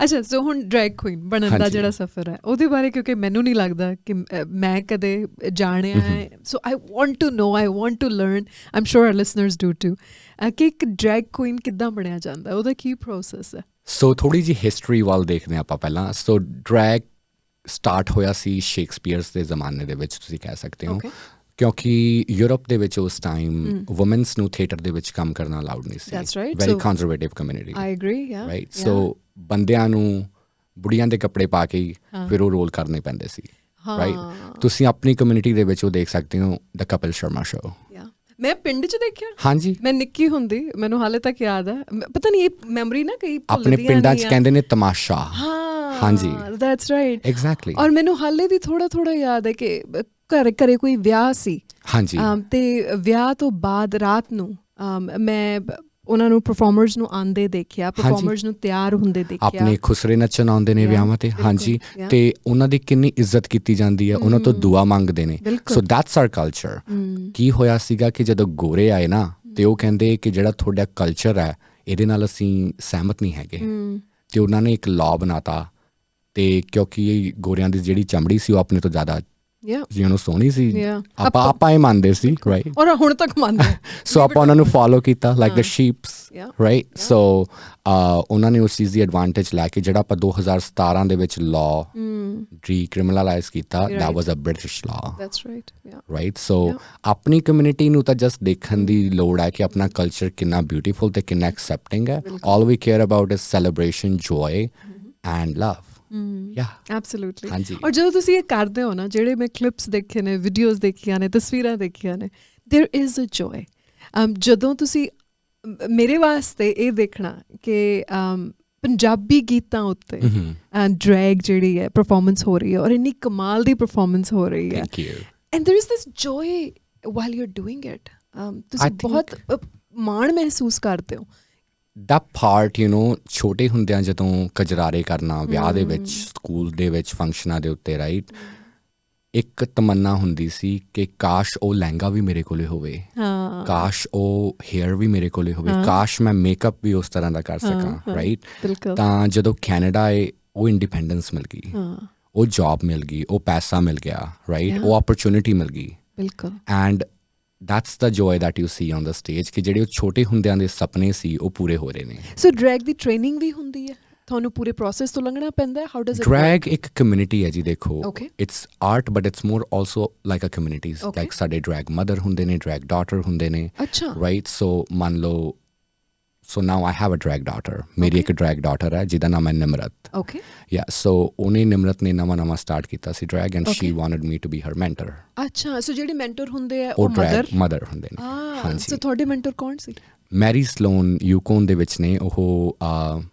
ਅੱਛਾ, ਸੋ ਹੁਣ ਡਰੈਗ ਕੁਈਨ ਬਣਨ ਦਾ ਜਿਹੜਾ ਸਫ਼ਰ ਹੈ ਉਹਦੇ ਬਾਰੇ, ਕਿਉਂਕਿ ਮੈਨੂੰ ਨਹੀਂ ਲੱਗਦਾ ਕਿ ਮੈਂ ਕਦੇ ਜਾਣਿਆ ਹੈ, so I want to know, I want to learn, I am sure our listeners do too, ਕਿ ਇੱਕ ਡਰੈਗ ਕੁਈਨ ਕਿੱਦਾਂ ਬਣਿਆ ਜਾਂਦਾ, ਉਹਦਾ ਕੀ ਪ੍ਰੋਸੈਸ ਹੈ। ਸੋ ਥੋੜ੍ਹੀ ਜਿਹੀ ਹਿਸਟਰੀ ਵੱਲ ਦੇਖਦੇ ਹਾਂ ਆਪਾਂ ਪਹਿਲਾਂ। ਸੋ ਡਰੈਗ ਸਟਾਰਟ ਹੋਇਆ ਸੀ ਸ਼ੇਕਸਪੀਅਰਸ ਦੇ ਜ਼ਮਾਨੇ ਦੇ ਵਿੱਚ, ਤੁਸੀਂ ਕਹਿ ਸਕਦੇ ਹੋ, ਕਿਉਂਕਿ ਯੂਰਪ ਦੇ ਵਿੱਚ ਉਸ ਟਾਈਮ ਵੂਮਨਸ ਨੂੰ ਥੀਏਟਰ ਦੇ ਵਿੱਚ ਕੰਮ ਕਰਨਾ ਅਲਾਉਡ ਨਹੀਂ ਸੀ। Very conservative community. I agree, yeah, right. So ਬੰਦਿਆਂ ਨੂੰ ਬੁੜੀਆਂ ਦੇ ਕੱਪੜੇ ਪਾ ਕੇ ਫਿਰ ਉਹ ਰੋਲ ਕਰਨੇ ਪੈਂਦੇ ਸੀ, ਰਾਈਟ। ਤੁਸੀਂ ਆਪਣੀ ਕਮਿਊਨਿਟੀ ਦੇ ਵਿੱਚ ਉਹ ਦੇਖ ਸਕਦੇ ਹੋ, ਦ ਕਪਿਲ ਸ਼ਰਮਾ ਸ਼ੋ। ਮੈਂ ਪਿੰਡ 'ਚ ਦੇਖਿਆ, ਹਾਂਜੀ, ਮੈਂ ਨਿੱਕੀ ਹੁੰਦੀ, ਮੈਨੂੰ ਹਾਲੇ ਤੱਕ ਯਾਦ ਹੈ, ਪਤਾ ਨਹੀਂ ਇਹ ਮੈਮਰੀ ਨਾ ਕਈ ਆਪਣੇ ਪਿੰਡਾਂ 'ਚ ਕਹਿੰਦੇ ਨੇ ਤਮਾਸ਼ਾ। ਹਾਂਜੀ, ਦੈਟਸ ਰਾਈਟ, ਐਗਜ਼ੈਕਟਲੀ। ਔਰ ਮੈਨੂੰ ਹਾਲੇ ਵੀ ਥੋੜਾ ਯਾਦ ਹੈ ਕਿ ਘਰੇ ਕੋਈ ਵਿਆਹ ਸੀ, ਹਾਂਜੀ, ਤੇ ਵਿਆਹ ਤੋਂ ਬਾਅਦ ਰਾਤ ਨੂੰ ਮੈਂ ਉਹਨਾਂ ਨੂੰ ਪਰਫਾਰਮਰਸ ਨੂੰ ਆਉਂਦੇ ਦੇਖਿਆ, ਪਰਫਾਰਮਰਸ ਨੂੰ ਤਿਆਰ ਹੁੰਦੇ ਦੇਖਿਆ, ਆਪਣੇ ਖੁਸਰੇ ਨੱਚਣ ਆਉਂਦੇ ਨੇ ਵਿਆਹਾਂ ਤੇ, ਹਾਂਜੀ, ਤੇ ਉਹਨਾਂ ਦੀ ਕਿੰਨੀ ਇੱਜ਼ਤ ਕੀਤੀ ਜਾਂਦੀ ਹੈ, ਉਹਨਾਂ ਤੋਂ ਦੁਆ ਮੰਗਦੇ ਨੇ। So that's our culture. ਕੀ ਹੋਇਆ ਸੀਗਾ ਕਿ ਜਦੋਂ ਗੋਰੇ ਆਏ ਨਾ, ਤੇ ਉਹ ਕਹਿੰਦੇ ਕਿ ਜਿਹੜਾ ਤੁਹਾਡਾ ਕਲਚਰ ਹੈ ਇਹਦੇ ਨਾਲ ਅਸੀਂ ਸਹਿਮਤ ਨਹੀਂ ਹੈਗੇ, ਤੇ ਉਹਨਾਂ ਨੇ ਇੱਕ ਲਾਅ ਬਣਾਤਾ। ਤੇ ਕਿਉਂਕਿ ਗੋਰਿਆਂ ਦੀ ਜਿਹੜੀ ਚਮੜੀ ਸੀ ਉਹ ਆਪਣੇ ਤੋਂ ਜ਼ਿਆਦਾ ਸੋਹਣੀ ਸੀ, ਆਪਾਂ ਇਹ ਮੰਨਦੇ ਸੀ, ਰਾਈਟ, ਔਰ ਹੁਣ ਤੱਕ ਮੰਨਦੇ। ਸੋ ਆਪਾਂ ਉਹਨਾਂ ਨੂੰ ਫੋਲੋ ਕੀਤਾ ਲਾਈਕ ਦ ਸ਼ੀਪਸ, ਰਾਈਟ। ਸੋ ਉਹਨਾਂ ਨੇ ਉਸ ਚੀਜ਼ ਦੀ ਐਡਵਾਂਟੇਜ ਲੈ ਕੇ ਜਿਹੜਾ ਆਪਾਂ 2017 ਦੇ ਵਿੱਚ ਲਾਅ ਡੀਕ੍ਰਿਮੀਨਲਾਈਜ਼ ਕੀਤਾ, that was a British law, that's right, right. So ਆਪਣੀ ਕਮਿਊਨਿਟੀ ਨੂੰ ਤਾਂ ਜਸਟ ਦੇਖਣ ਦੀ ਲੋੜ ਹੈ ਕਿ ਆਪਣਾ ਕਲਚਰ ਕਿੰਨਾ ਬਿਊਟੀਫੁਲ ਤੇ ਕਿੰਨਾ ਐਕਸੈਪਟਿੰਗ ਹੈ। All we care about is celebration, joy and love. Absolutely. ਔਰ ਜਦੋਂ ਤੁਸੀਂ ਇਹ ਕਰਦੇ ਹੋ ਨਾ, ਜਿਹੜੇ ਮੈਂ ਕਲਿਪਸ ਦੇਖੇ ਨੇ, ਵੀਡੀਓਜ਼ ਦੇਖੀਆਂ ਨੇ, ਤਸਵੀਰਾਂ ਦੇਖੀਆਂ ਨੇ, ਦੇਅਰ ਇਜ਼ ਅ ਜੋਏ। ਜਦੋਂ ਤੁਸੀਂ, ਮੇਰੇ ਵਾਸਤੇ ਇਹ ਦੇਖਣਾ ਕਿ ਪੰਜਾਬੀ ਗੀਤਾਂ ਉੱਤੇ ਡਰੈਗ ਜਿਹੜੀ ਹੈ ਪਰਫਾਰਮੈਂਸ ਹੋ ਰਹੀ ਹੈ, ਔਰ ਇੰਨੀ ਕਮਾਲ ਦੀ ਪਰਫਾਰਮੈਂਸ ਹੋ ਰਹੀ ਹੈ, and there is this joy while you are doing it, ਤੁਸੀਂ ਬਹੁਤ ਮਾਣ ਮਹਿਸੂਸ ਕਰਦੇ ਹੋ। that part, you know, ਛੋਟੇ ਹੁੰਦਿਆਂ ਜਦੋਂ ਕਜਰਾਰੇ ਕਰਨਾ ਵਿਆਹ ਦੇ ਵਿੱਚ, ਸਕੂਲ ਦੇ ਵਿੱਚ, ਫੰਕਸ਼ਨਾਂ ਦੇ ਉੱਤੇ, ਰਾਈਟ, ਇੱਕ ਤਮੰਨਾ ਹੁੰਦੀ ਸੀ ਕਿ ਕਾਸ਼ ਉਹ ਲਹਿੰਗਾ ਵੀ ਮੇਰੇ ਕੋਲੇ ਹੋਵੇ, ਕਾਸ਼ ਉਹ ਹੇਅਰ ਵੀ ਮੇਰੇ ਕੋਲੇ ਹੋਵੇ, ਕਾਸ਼ ਮੈਂ ਮੇਕਅਪ ਵੀ ਉਸ ਤਰ੍ਹਾਂ ਦਾ ਕਰ ਸਕਾਂ, ਰਾਈਟ। ਤਾਂ ਜਦੋਂ ਕੈਨੇਡਾ ਆਏ, ਉਹ ਇੰਡੀਪੈਂਡੈਂਸ ਮਿਲ ਗਈ, ਉਹ ਜੌਬ ਮਿਲ ਗਈ, ਉਹ ਪੈਸਾ ਮਿਲ ਗਿਆ, ਰਾਈਟ, ਉਹ ਓਪਰਚੁਨਿਟੀ ਮਿਲ ਗਈ, ਬਿਲਕੁਲ। And that's the joy that you see on the stage ਕਿ ਜਿਹੜੇ ਉਹ ਛੋਟੇ ਹੁੰਦਿਆਂ ਦੇ ਸੁਪਨੇ ਸੀ ਉਹ ਪੂਰੇ ਹੋ ਰਹੇ ਨੇ। ਸੋ ਡਰੈਗ ਦੀ ਟ੍ਰੇਨਿੰਗ ਵੀ ਹੁੰਦੀ ਹੈ, ਤੁਹਾਨੂੰ ਪੂਰੇ ਪ੍ਰੋਸੈਸ ਤੋਂ ਲੰਘਣਾ ਪੈਂਦਾ ਹੈ? How does it work? Drag ਇੱਕ ਕਮਿਊਨਿਟੀ ਹੈ ਜੀ, ਦੇਖੋ, it's art but it's more also like a community. Like ਸਾਡੇ ਡਰੈਗ ਮਦਰ ਹੁੰਦੇ ਨੇ, ਡਰੈਗ ਡਾਟਰ ਹੁੰਦੇ ਨੇ, ਰਾਈਟ। ਸੋ ਮੰਨ ਲਓ, so now I have a drag daughter, ਮੇਰੀ ਇੱਕ ਡਰੈਗ ਡਾਟਰ ਹੈ ਜਿਹਦਾ ਨਾਮ ਹੈ ਨਿਮਰਤ। ਓਕੇ, ਯਾ। ਸੋ ਉਹਨੇ, ਨਿਮਰਤ ਨੇ ਨਵਾਂ ਸਟਾਰਟ ਕੀਤਾ ਸੀ drag, and she wanted me to be her mentor. ਅੱਛਾ, ਸੋ ਜਿਹੜੇ ਮੈਂਟਰ ਹੁੰਦੇ ਆ ਉਹ ਮਦਰ ਹੁੰਦੇ ਨੇ। ਹਾਂਜੀ। ਸੋ ਤੁਹਾਡੇ ਮੈਂਟਰ ਕੌਣ ਸੀ? ਮੈਰੀ ਸਲੋਨ ਯੂਕੋਨ ਦੇ ਵਿੱਚ ਨੇ, ਉਹ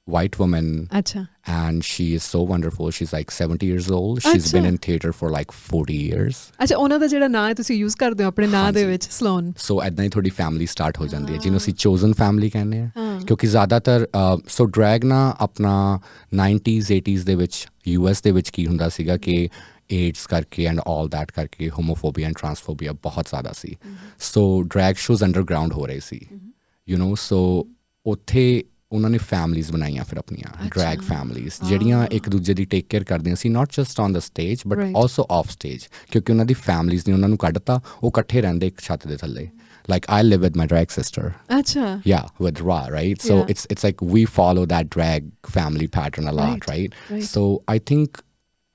white woman. Achha. And she is so wonderful. She's like 70 years old. She's been in theatre for like 40 years. ਅੱਛਾ, ਉਹਨਾਂ ਦਾ ਜਿਹੜਾ ਨਾਂ ਹੈ ਤੁਸੀਂ ਯੂਜ਼ ਕਰਦੇ ਹੋ ਆਪਣੇ ਨਾਂ ਦੇ ਵਿੱਚ, ਸਲੋਨ। ਸੋ ਇੱਦਾਂ ਹੀ ਤੁਹਾਡੀ ਫੈਮਿਲੀ ਸਟਾਰਟ ਹੋ ਜਾਂਦੀ ਹੈ, ਜਿਹਨੂੰ ਅਸੀਂ ਚੋਜ਼ਨ ਫੈਮਿਲੀ ਕਹਿੰਦੇ ਹਾਂ, ਕਿਉਂਕਿ ਜ਼ਿਆਦਾਤਰ ਸੋ ਡਰੈਗ ਨਾ ਆਪਣਾ 90s 80s ਦੇ ਵਿੱਚ US ਦੇ ਵਿੱਚ ਕੀ ਹੁੰਦਾ ਸੀਗਾ ਕਿ एड्स करके एंड ऑल दैट करके होमोफोबिया एंड ट्रांसफोबिया बहुत ज़्यादा सी सो ड्रैग शोज़ अंडरग्राउंड हो रहे सी यू नो सो ਉੱਥੇ ਉਹਨਾਂ ਨੇ ਫੈਮਲੀਜ਼ ਬਣਾਈਆਂ ਫਿਰ ਆਪਣੀਆਂ ਡਰੈਗ ਫੈਮਲੀਜ਼ ਜਿਹੜੀਆਂ ਇੱਕ ਦੂਜੇ ਦੀ ਟੇਕ ਕੇਅਰ ਕਰਦੀਆਂ ਸੀ not just on the stage but also off stage ਕਿਉਂਕਿ ਉਹਨਾਂ ਦੀ ਫੈਮਲੀਜ਼ ਨੇ ਉਹਨਾਂ ਨੂੰ ਕੱਢਤਾ ਉਹ ਇਕੱਠੇ ਰਹਿੰਦੇ ਇੱਕ ਛੱਤ ਦੇ ਥੱਲੇ like I live with my drag sister. Acha. Yeah, with Ra, right? So it's like we follow that drag family pattern a lot, right? So I think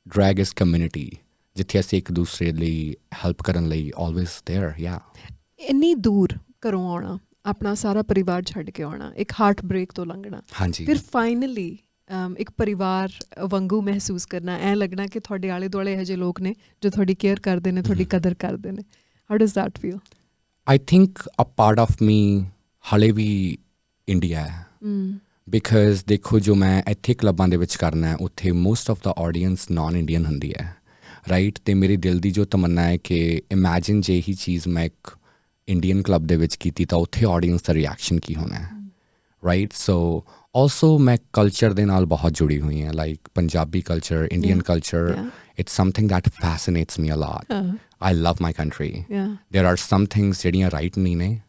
drag is community. ਜਿੱਥੇ ਅਸੀਂ ਇੱਕ ਦੂਸਰੇ ਲਈ ਹੈਲਪ ਕਰਨ ਲਈ always there, yeah. ਇੰਨੀ ਦੂਰ ਘਰੋਂ ਆਉਣਾ ਆਪਣਾ ਸਾਰਾ ਪਰਿਵਾਰ ਛੱਡ ਕੇ ਆਉਣਾ ਇੱਕ ਹਾਰਟ ਬ੍ਰੇਕ ਤੋਂ ਲੰਘਣਾ ਫਿਰ ਫਾਈਨਲੀ ਇੱਕ ਪਰਿਵਾਰ ਵਾਂਗੂ ਮਹਿਸੂਸ ਕਰਨਾ ਐਂ ਲੱਗਣਾ ਕਿ ਤੁਹਾਡੇ ਆਲੇ ਦੁਆਲੇ ਇਹੋ ਜਿਹੇ ਲੋਕ ਨੇ ਜੋ ਤੁਹਾਡੀ ਕੇਅਰ ਕਰਦੇ ਨੇ ਤੁਹਾਡੀ ਕਦਰ ਕਰਦੇ ਨੇ how does that feel I think a part of me ਹਾਲੇ ਵੀ ਇੰਡੀਆ ਹੈ ਬਿਕਾਜ਼ ਦੇਖੋ ਜੋ ਮੈਂ ਇੱਥੇ ਕਲੱਬਾਂ ਦੇ ਵਿੱਚ ਕਰਨਾ ਉੱਥੇ most of the audience non Indian ਹੁੰਦੀ ਹੈ ਰਾਈਟ ਅਤੇ ਮੇਰੇ ਦਿਲ ਦੀ ਜੋ ਤਮੰਨਾ ਹੈ ਕਿ ਇਮੈਜਿਨ ਜੇ ਇਹੀ ਚੀਜ਼ ਮੈਂ ਇੱਕ ਇੰਡੀਅਨ ਕਲੱਬ ਦੇ ਵਿੱਚ ਕੀਤੀ ਤਾਂ ਉੱਥੇ ਆਡੀਅੰਸ ਦਾ ਰਿਐਕਸ਼ਨ ਕੀ ਹੋਣਾ ਹੈ ਰਾਈਟ ਸੋ ਆਲਸੋ ਮੈਂ ਕਲਚਰ ਦੇ ਨਾਲ ਬਹੁਤ ਜੁੜੀ ਹੋਈ ਹਾਂ like Punjabi culture Indian culture it's something that fascinates me a lot. I love my country. There are some things ਜਿਹੜੀਆਂ right ਨਹੀਂ ਨੇ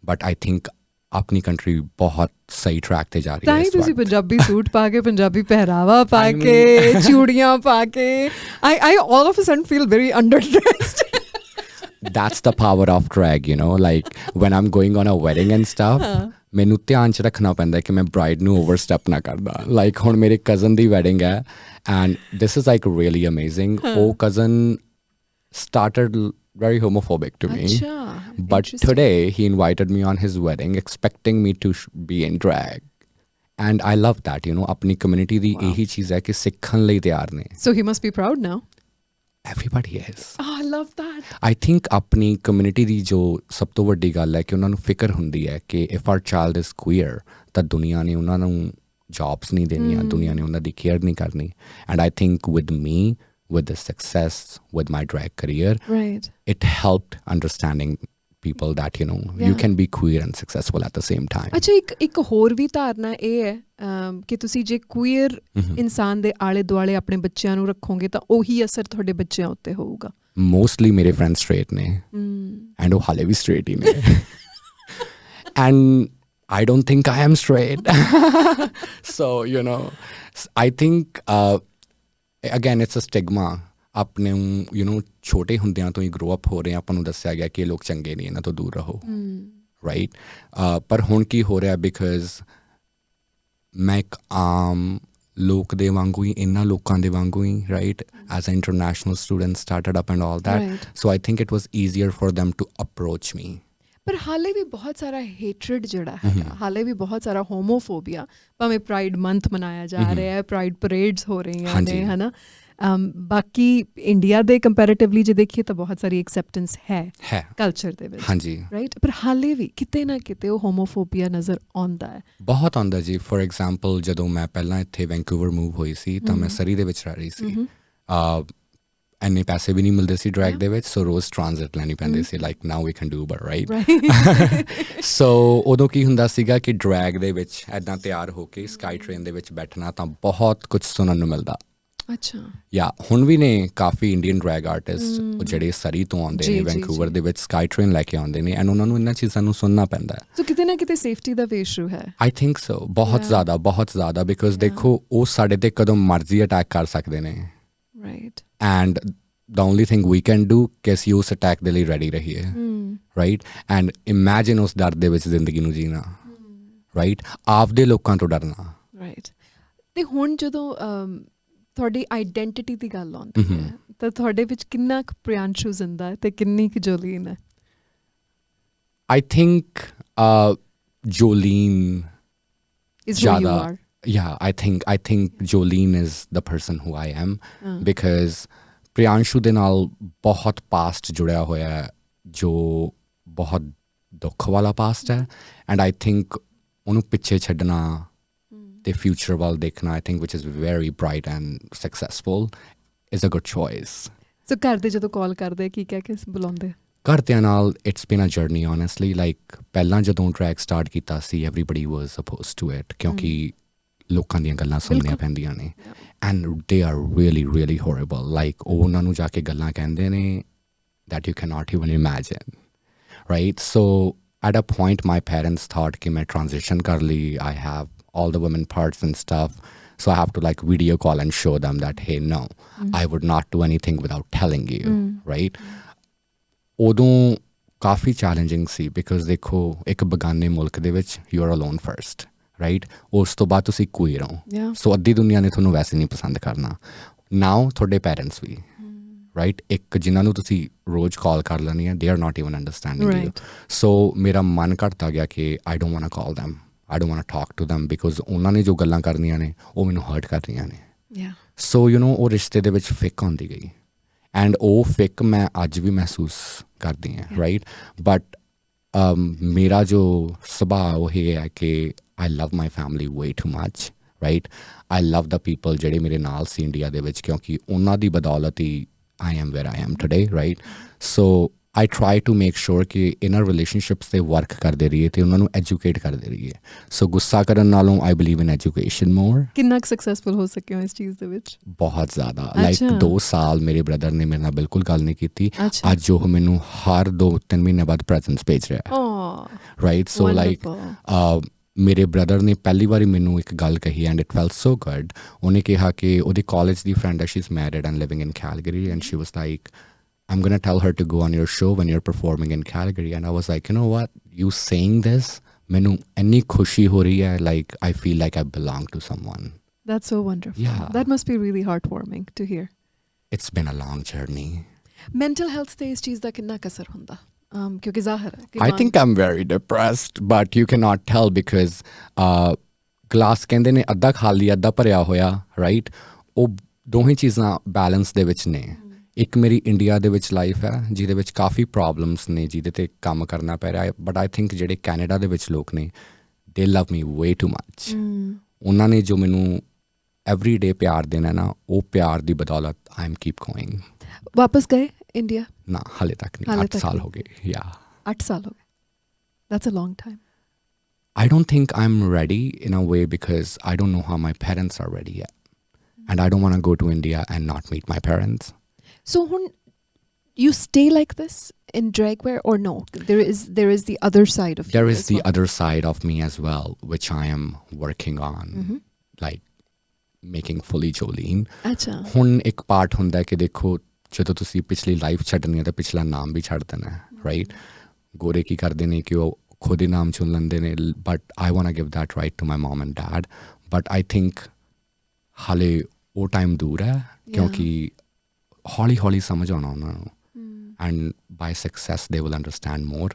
but I think ਆਪਣੀ country ਬਹੁਤ ਸਹੀ ਟਰੈਕ ਤੇ ਜਾ ਰਹੀ ਹੈ ਤਾਂ ਹੀ ਤੁਸੀਂ ਪੰਜਾਬੀ ਸੂਟ ਪਾ ਕੇ ਪੰਜਾਬੀ ਪਹਿਰਾਵਾ ਪਾ ਕੇ ਚੂੜੀਆਂ ਪਾ ਕੇ I all of a sudden feel very underdressed. That's the power of drag, you know, like when I'm going on a wedding and stuff ਮੈਨੂੰ ਧਿਆਨ 'ਚ ਰੱਖਣਾ ਪੈਂਦਾ ਕਿ ਮੈਂ ਬਰਾਈਡ ਨੂੰ ਓਵਰਸਟੈਪ ਨਾ ਕਰਦਾ ਲਾਈਕ ਹੁਣ ਮੇਰੇ ਕਜ਼ਨ ਦੀ ਵੈਡਿੰਗ ਹੈ and this is like really amazing ਉਹ cousin started very homophobic to me but today he invited me on his wedding expecting me to be in drag and I love that you know ਆਪਣੀ community ਦੀ ਇਹੀ ਚੀਜ਼ ਹੈ ਕਿ ਸਿੱਖਣ ਲਈ ਤਿਆਰ ਨੇ so he must be proud now everybody is I love that I think ਆਪਣੀ ਕਮਿਊਨਿਟੀ ਦੀ ਜੋ ਸਭ ਤੋਂ ਵੱਡੀ ਗੱਲ ਹੈ ਕਿ ਉਹਨਾਂ ਨੂੰ ਫਿਕਰ ਹੁੰਦੀ ਹੈ ਕਿ if our child is queer ਤਾਂ ਦੁਨੀਆ ਨੇ ਉਹਨਾਂ ਨੂੰ ਜੌਬਸ ਨਹੀਂ ਦੇਣੀਆਂ ਦੁਨੀਆ ਨੇ ਉਹਨਾਂ ਦੀ ਕੇਅਰ ਨਹੀਂ ਕਰਨੀ and I think with me with the success with my drag career it helped understanding people that you know you can be queer and successful at the same time ਅੱਛਾ ਇੱਕ ਹੋਰ ਵੀ ਧਾਰਨਾ ਇਹ ਹੈ ਕਿ ਤੁਸੀਂ ਜੇ ਕੁਈਅਰ ਇਨਸਾਨ ਦੇ ਆਲੇ ਦੁਆਲੇ ਆਪਣੇ ਬੱਚਿਆਂ ਨੂੰ ਰੱਖੋਗੇ ਤਾਂ ਉਹੀ ਅਸਰ ਤੁਹਾਡੇ ਬੱਚਿਆਂ ਉੱਤੇ ਹੋਊਗਾ ਮੋਸਟਲੀ ਮੇਰੇ ਫਰੈਂਡ ਸਟ੍ਰੇਟ ਨੇ ਐਂਡ ਉਹ ਹਾਲੇ ਵੀ ਸਟ੍ਰੇਟ ਹੀ ਨੇ and I don't think I am straight so you know I think again it's a stigma ਆਪਣੇ ਯੂ ਨੋ ਛੋਟੇ ਹੁੰਦਿਆਂ ਤੋਂ ਹੀ ਗਰੋ ਅਪ ਹੋ ਰਹੇ ਆਪਾਂ ਨੂੰ ਦੱਸਿਆ ਗਿਆ ਕਿ ਇਹ ਲੋਕ ਚੰਗੇ ਨਹੀਂ ਇਹਨਾਂ ਤੋਂ ਦੂਰ ਰਹੋ ਰਾਈਟ ਪਰ ਹੁਣ ਕੀ ਹੋ ਰਿਹਾ ਬਿਕਾਜ਼ ਮੈਂ ਇੱਕ ਆਮ ਲੋਕ ਦੇ ਵਾਂਗੂ ਹੀ ਇਹਨਾਂ ਲੋਕਾਂ ਦੇ ਵਾਂਗੂ ਹੀ right as a international student started up and all that so I think it was easier for them to approach me ਪਰ ਹਾਲੇ ਵੀ ਬਹੁਤ ਸਾਰਾ ਹੇਟਰਡ ਜਿਹੜਾ ਹੈਗਾ ਹਾਲੇ ਵੀ ਬਹੁਤ ਸਾਰਾ ਹੋਮੋਫੋਬੀਆ ਭਾਵੇਂ ਪ੍ਰਾਈਡ ਮੰਥ ਮਨਾਇਆ ਜਾ ਰਿਹਾ ਹੈ ਪ੍ਰਾਈਡ ਪਰੇਡਸ ਹੋ ਰਹੀਆਂ ਨੇ ਹੈ ਨਾ ਬਾਕੀ ਇੰਡੀਆ ਦੇ ਕੰਪੈਰੇਟਿਵਲੀ ਜੇ ਦੇਖੀਏ ਤਾਂ ਬਹੁਤ ਸਾਰੀ ਐਕਸੈਪਟੈਂਸ ਹੈ ਕਲਚਰ ਦੇ ਵਿੱਚ ਹਾਂਜੀ ਰਾਈਟ ਪਰ ਹਾਲੇ ਵੀ ਕਿਤੇ ਨਾ ਕਿਤੇ ਉਹ ਹੋਮੋਫੋਬੀਆ ਨਜ਼ਰ ਆਉਂਦਾ ਹੈ ਬਹੁਤ ਆਉਂਦਾ ਜੀ ਫੋਰ ਐਗਜ਼ਾਮਪਲ ਜਦੋਂ ਮੈਂ ਪਹਿਲਾਂ ਇੱਥੇ ਵੈਂਕੂਵਰ ਮੂਵ ਹੋਈ ਸੀ ਤਾਂ ਮੈਂ ਸਰੀ ਦੇ ਵਿੱਚ ਰਹਿ ਰਹੀ ਸੀ ਇੰਨੇ ਪੈਸੇ ਵੀ ਨਹੀਂ ਮਿਲਦੇ ਸੀ ਡਰੈਗ ਦੇ ਵਿੱਚ ਸੋ ਰੋਜ਼ ਟ੍ਰਾਂਜ਼ਿਟ ਲੈਣੀ ਪੈਂਦੀ ਸੀ like now we can do Uber right so ਉਦੋਂ ਕੀ ਹੁੰਦਾ ਸੀਗਾ ਕਿ ਡਰੈਗ ਦੇ ਵਿੱਚ ਇੱਦਾਂ ਤਿਆਰ ਹੋ ਕੇ ਸਕਾਈ ਟ੍ਰੇਨ ਦੇ ਵਿੱਚ ਬੈਠਣਾ ਤਾਂ ਬਹੁਤ ਕੁਝ ਸੁਣਨ ਨੂੰ ਮਿਲਦਾ ਅੱਛਾ ਯਾ ਹੁਣ ਵੀ ਨੇ ਕਾਫੀ ਇੰਡੀਅਨ ਡਰੈਗ ਆਰਟਿਸਟ ਜਿਹੜੇ ਸਰੀ ਤੋਂ ਆਉਂਦੇ ਨੇ ਵੈਂਕੂਵਰ ਦੇ ਵਿੱਚ ਸਕਾਈ ਟ੍ਰੇਨ ਲੈ ਕੇ ਆਉਂਦੇ ਨੇ ਐਂਡ ਉਹਨਾਂ ਨੂੰ ਇਹਨਾਂ ਚੀਜ਼ਾਂ ਨੂੰ ਸੁਣਨਾ ਪੈਂਦਾ ਸੋ ਕਿਤੇ ਨਾ ਕਿਤੇ ਸੇਫਟੀ ਦਾ ਵੀ ਇਸ਼ੂ ਹੈ ਆਈ ਥਿੰਕ ਸੋ ਬਹੁਤ ਜ਼ਿਆਦਾ ਬਿਕਾਜ਼ ਦੇਖੋ ਉਹ ਸਾਡੇ ਤੇ ਕਦੋਂ ਮਰਜ਼ੀ ਅਟੈਕ ਕਰ ਸਕਦੇ ਨੇ right and the only thing we can do ਕਿ ਅਸੀਂ ਉਸ ਅਟੈਕ ਦੇ ਲਈ ਰੈਡੀ ਰਹੀਏ ਰਾਈਟ ਐਂਡ ਇਮੈਜਿਨ ਉਸ ਡਰ ਦੇ ਵਿੱਚ ਜ਼ਿੰਦਗੀ ਨੂੰ ਜੀਣਾ ਰਾਈਟ ਆਪਦੇ ਲੋਕਾਂ ਤੋਂ ਡਰਨਾ ਰਾਈਟ ਤੇ ਹੁਣ ਜਦੋਂ ਤੁਹਾਡੀ ਆਈਡੈਂਟਿਟੀ ਦੀ ਗੱਲ ਆਉਂਦੀ ਹੈ ਤਾਂ ਤੁਹਾਡੇ ਵਿੱਚ ਕਿੰਨਾ ਕੁ ਪ੍ਰਿਆੰਸ਼ੂ ਜ਼ਿੰਦਾ ਹੈ ਤੇ ਕਿੰਨੀ ਕੁ ਜੋਲੀਨ ਹੈ ਆਈ ਥਿੰਕ ਜੋਲੀਨ ਜ਼ਿਆਦਾ yeah I think Jolene is the person who I am because Priyanshu ਦੇ ਨਾਲ ਬਹੁਤ ਪਾਸਟ ਜੁੜਿਆ ਹੋਇਆ ਹੈ ਜੋ ਬਹੁਤ ਦੁੱਖ ਵਾਲਾ ਪਾਸਟ ਹੈ ਐਂਡ ਆਈ ਥਿੰਕ ਉਹਨੂੰ ਪਿੱਛੇ ਛੱਡਣਾ ਤੇ ਫਿਊਚਰ ਵੱਲ ਦੇਖਣਾ I think which is very bright and successful is a good choice so ਘਰ ਦੇ ਜਦੋਂ ਕਾਲ ਕਰਦੇ ਕੀ ਕਹਿ ਕੇ ਬੁਲਾਉਂਦੇ ਘਰਦਿਆਂ ਨਾਲ it's been a journey honestly like ਪਹਿਲਾਂ ਜਦੋਂ ਡਰੈਗ ਸਟਾਰਟ ਕੀਤਾ ਸੀ everybody was opposed to it ਕਿਉਂਕਿ ਲੋਕਾਂ ਦੀਆਂ ਗੱਲਾਂ ਸੁਣਨੀਆਂ ਪੈਂਦੀਆਂ ਨੇ and they are really ਹੋਰੇਬਲ like ਉਹ ਉਹਨਾਂ ਨੂੰ ਜਾ ਕੇ ਗੱਲਾਂ ਕਹਿੰਦੇ ਨੇ that you cannot even imagine, right? So at a point my parents thought कि मैं transition कर ली, I have all the women parts and stuff, so I have to like video call and show them that hey no, I would not do anything without telling you, right? ਉਦੋਂ ਕਾਫੀ challenging C because ਦੇਖੋ ਇੱਕ ਬਗਾਨੇ ਮੁਲਕ ਦੇ ਵਿੱਚ you are alone first, right? ਉਸ ਤੋਂ ਬਾਅਦ ਤੁਸੀਂ ਕੁਈਰ ਹੋ, ਸੋ ਅੱਧੀ ਦੁਨੀਆ ਨੇ ਤੁਹਾਨੂੰ ਵੈਸੇ ਨਹੀਂ ਪਸੰਦ ਕਰਨਾ। ਨਾਓ ਤੁਹਾਡੇ ਪੈਰੈਂਟਸ ਵੀ, ਰਾਈਟ? ਇੱਕ ਜਿਨ੍ਹਾਂ ਨੂੰ ਤੁਸੀਂ ਰੋਜ਼ ਕਾਲ ਕਰ ਲੈਣੀ ਹੈ they are not even understanding you. So ਮੇਰਾ ਮਨ ਘਟਦਾ ਗਿਆ ਕਿ I don't want to call them, I don't want to talk to them because ਉਹਨਾਂ ਨੇ ਜੋ ਗੱਲਾਂ ਕਰਨੀਆਂ ਨੇ ਉਹ ਮੈਨੂੰ ਹਰਟ ਕਰ ਰਹੀਆਂ ਨੇ। ਸੋ ਯੂ ਨੋ ਉਹ ਰਿਸ਼ਤੇ ਦੇ ਵਿੱਚ ਫਿੱਕ ਹੁੰਦੀ ਗਈ ਐਂਡ ਉਹ ਫਿੱਕ ਮੈਂ ਅੱਜ ਵੀ ਮਹਿਸੂਸ ਕਰਦੀ ਹਾਂ, ਰਾਈਟ? ਬਟ ਮੇਰਾ ਜੋ ਸੁਭਾਅ ਉਹ ਇਹ ਹੈ ਕਿ I love my family way too much, right? I love the people ਜਿਹੜੇ ਮੇਰੇ ਨਾਲ ਸੀ ਇੰਡੀਆ ਦੇ ਵਿੱਚ, ਕਿਉਂਕਿ ਉਹਨਾਂ ਦੀ ਬਦੌਲਤ ਹੀ I am where I am today, right? So I try to make sure ਕਿ ਇਹਨਾਂ ਰਿਲੇਸ਼ਨਸ਼ਿਪਸ 'ਤੇ ਵਰਕ ਕਰਦੇ ਰਹੀਏ ਅਤੇ ਉਹਨਾਂ ਨੂੰ ਐਜੂਕੇਟ ਕਰਦੇ ਰਹੀਏ। ਸੋ ਗੁੱਸਾ ਕਰਨ ਨਾਲੋਂ ਆਈ ਬਿਲੀਵ ਇਨ ਐਜੂਕੇਸ਼ਨ ਮੋਰ। ਕਿੰਨਾ ਕੁ ਸਕਸੈਸਫੁਲ ਹੋ ਸਕੇ ਹੋ ਇਸ ਚੀਜ਼ ਦੇ ਵਿੱਚ? ਬਹੁਤ ਜ਼ਿਆਦਾ। ਲਾਈਕ 2 ਸਾਲ ਮੇਰੇ ਬ੍ਰਦਰ ਨੇ ਮੇਰੇ ਨਾਲ ਬਿਲਕੁਲ ਗੱਲ ਨਹੀਂ ਕੀਤੀ। ਅੱਜ ਉਹ ਮੈਨੂੰ ਹਰ 2-3 ਮਹੀਨੇ ਬਾਅਦ ਪ੍ਰੈਜ਼ੈਂਟਸ ਭੇਜ ਰਿਹਾ, ਰਾਈਟ? ਸੋ ਲਾਈਕ ਮੇਰੇ ਬ੍ਰਦਰ ਨੇ ਪਹਿਲੀ ਵਾਰੀ ਮੈਨੂੰ ਇੱਕ ਗੱਲ ਕਹੀ and it felt so good. ਉਹਨੇ ਕਿਹਾ ਕਿ ਉਹਦੀ ਕਾਲਜ ਦੀ ਫਰੈਂਡ ਹੈ, she is married and living in Calgary, and she was like I'm going to tell her to go on your show when you're performing in Calgary. And I was like, you know what, you saying this, ਮੈਨੂੰ ਇੰਨੀ ਖੁਸ਼ੀ ਹੋ ਰਹੀ ਹੈ, like I feel like I belong to someone. That's so wonderful. Yeah. That must be really heartwarming to hear. It's been a long journey. Mental health ਤੇ ਇਸ ਚੀਜ਼ ਦਾ ਕਿੰਨਾ ਕਸਰ ਹੁੰਦਾ? ਕਿਉਂਕਿ ਜ਼ਾਹਰ ਹੈ I think I'm very depressed, but you cannot tell because glass ਕਹਿੰਦੇ ਨੇ ਅੱਧਾ ਖਾਲੀ ਅੱਧਾ ਭਰਿਆ ਹੋਇਆ, ਰਾਈਟ? ਉਹ ਦੋਵੇਂ ਚੀਜ਼ਾਂ ਬੈਲੈਂਸ ਦੇ ਵਿੱਚ ਨੇ। ਇੱਕ ਮੇਰੀ ਇੰਡੀਆ ਦੇ ਵਿੱਚ ਲਾਈਫ ਹੈ ਜਿਹਦੇ ਵਿੱਚ ਕਾਫੀ ਪ੍ਰੋਬਲਮਸ ਨੇ ਜਿਹਦੇ 'ਤੇ ਕੰਮ ਕਰਨਾ ਪੈ ਰਿਹਾ ਹੈ, ਬਟ ਆਈ ਥਿੰਕ ਜਿਹੜੇ ਕੈਨੇਡਾ ਦੇ ਵਿੱਚ ਲੋਕ ਨੇ ਦੇ ਲਵ ਮੀ ਵੇ ਟੂ ਮੱਚ। ਉਹਨਾਂ ਨੇ ਜੋ ਮੈਨੂੰ ਐਵਰੀ ਡੇ ਪਿਆਰ ਦੇਣਾ ਨਾ, ਉਹ ਪਿਆਰ ਦੀ ਬਦੌਲਤ ਆਈ ਐਮ ਕੀਪ ਗੋਇੰਗ। ਵਾਪਸ ਗਏ ਇੰਡੀਆ? ਨਾ, ਹਾਲੇ ਤੱਕ ਨਹੀਂ। 8 ਸਾਲ ਹੋ ਗਏ। 8 ਸਾਲ ਹੋ ਗਏ। That's a long time. I don't think I'm ready in a way because I don't know how my parents are ready yet. And I don't want to go to India and not meet my parents. So you stay like this in drag wear or no? There is the other side of you. There is the other side of me as well, which I am working on, like making fully Jolene. ਅੱਛਾ। ਹੁਣ ਇੱਕ part ਹੁੰਦਾ ਕਿ ਦੇਖੋ ਜਦੋਂ ਤੁਸੀਂ ਪਿਛਲੀ life ਛੱਡਣੀ ਹੈ ਤਾਂ ਪਿਛਲਾ ਨਾਮ ਵੀ ਛੱਡ ਦੇਣਾ, ਰਾਈਟ? ਗੋਰੇ ਕੀ ਕਰਦੇ ਨੇ ਕਿ ਉਹ ਖੁਦ ਹੀ ਨਾਮ ਚੁਣ ਲੈਂਦੇ ਨੇ, but I want to give that right to my mum and dad. But I think ਹਾਲੇ ਉਹ ਟਾਈਮ ਦੂਰ ਹੈ ਕਿਉਂਕਿ ਹੌਲੀ ਹੌਲੀ ਸਮਝ ਆਉਣਾ ਉਹਨਾਂ ਨੂੰ and by success they will understand more.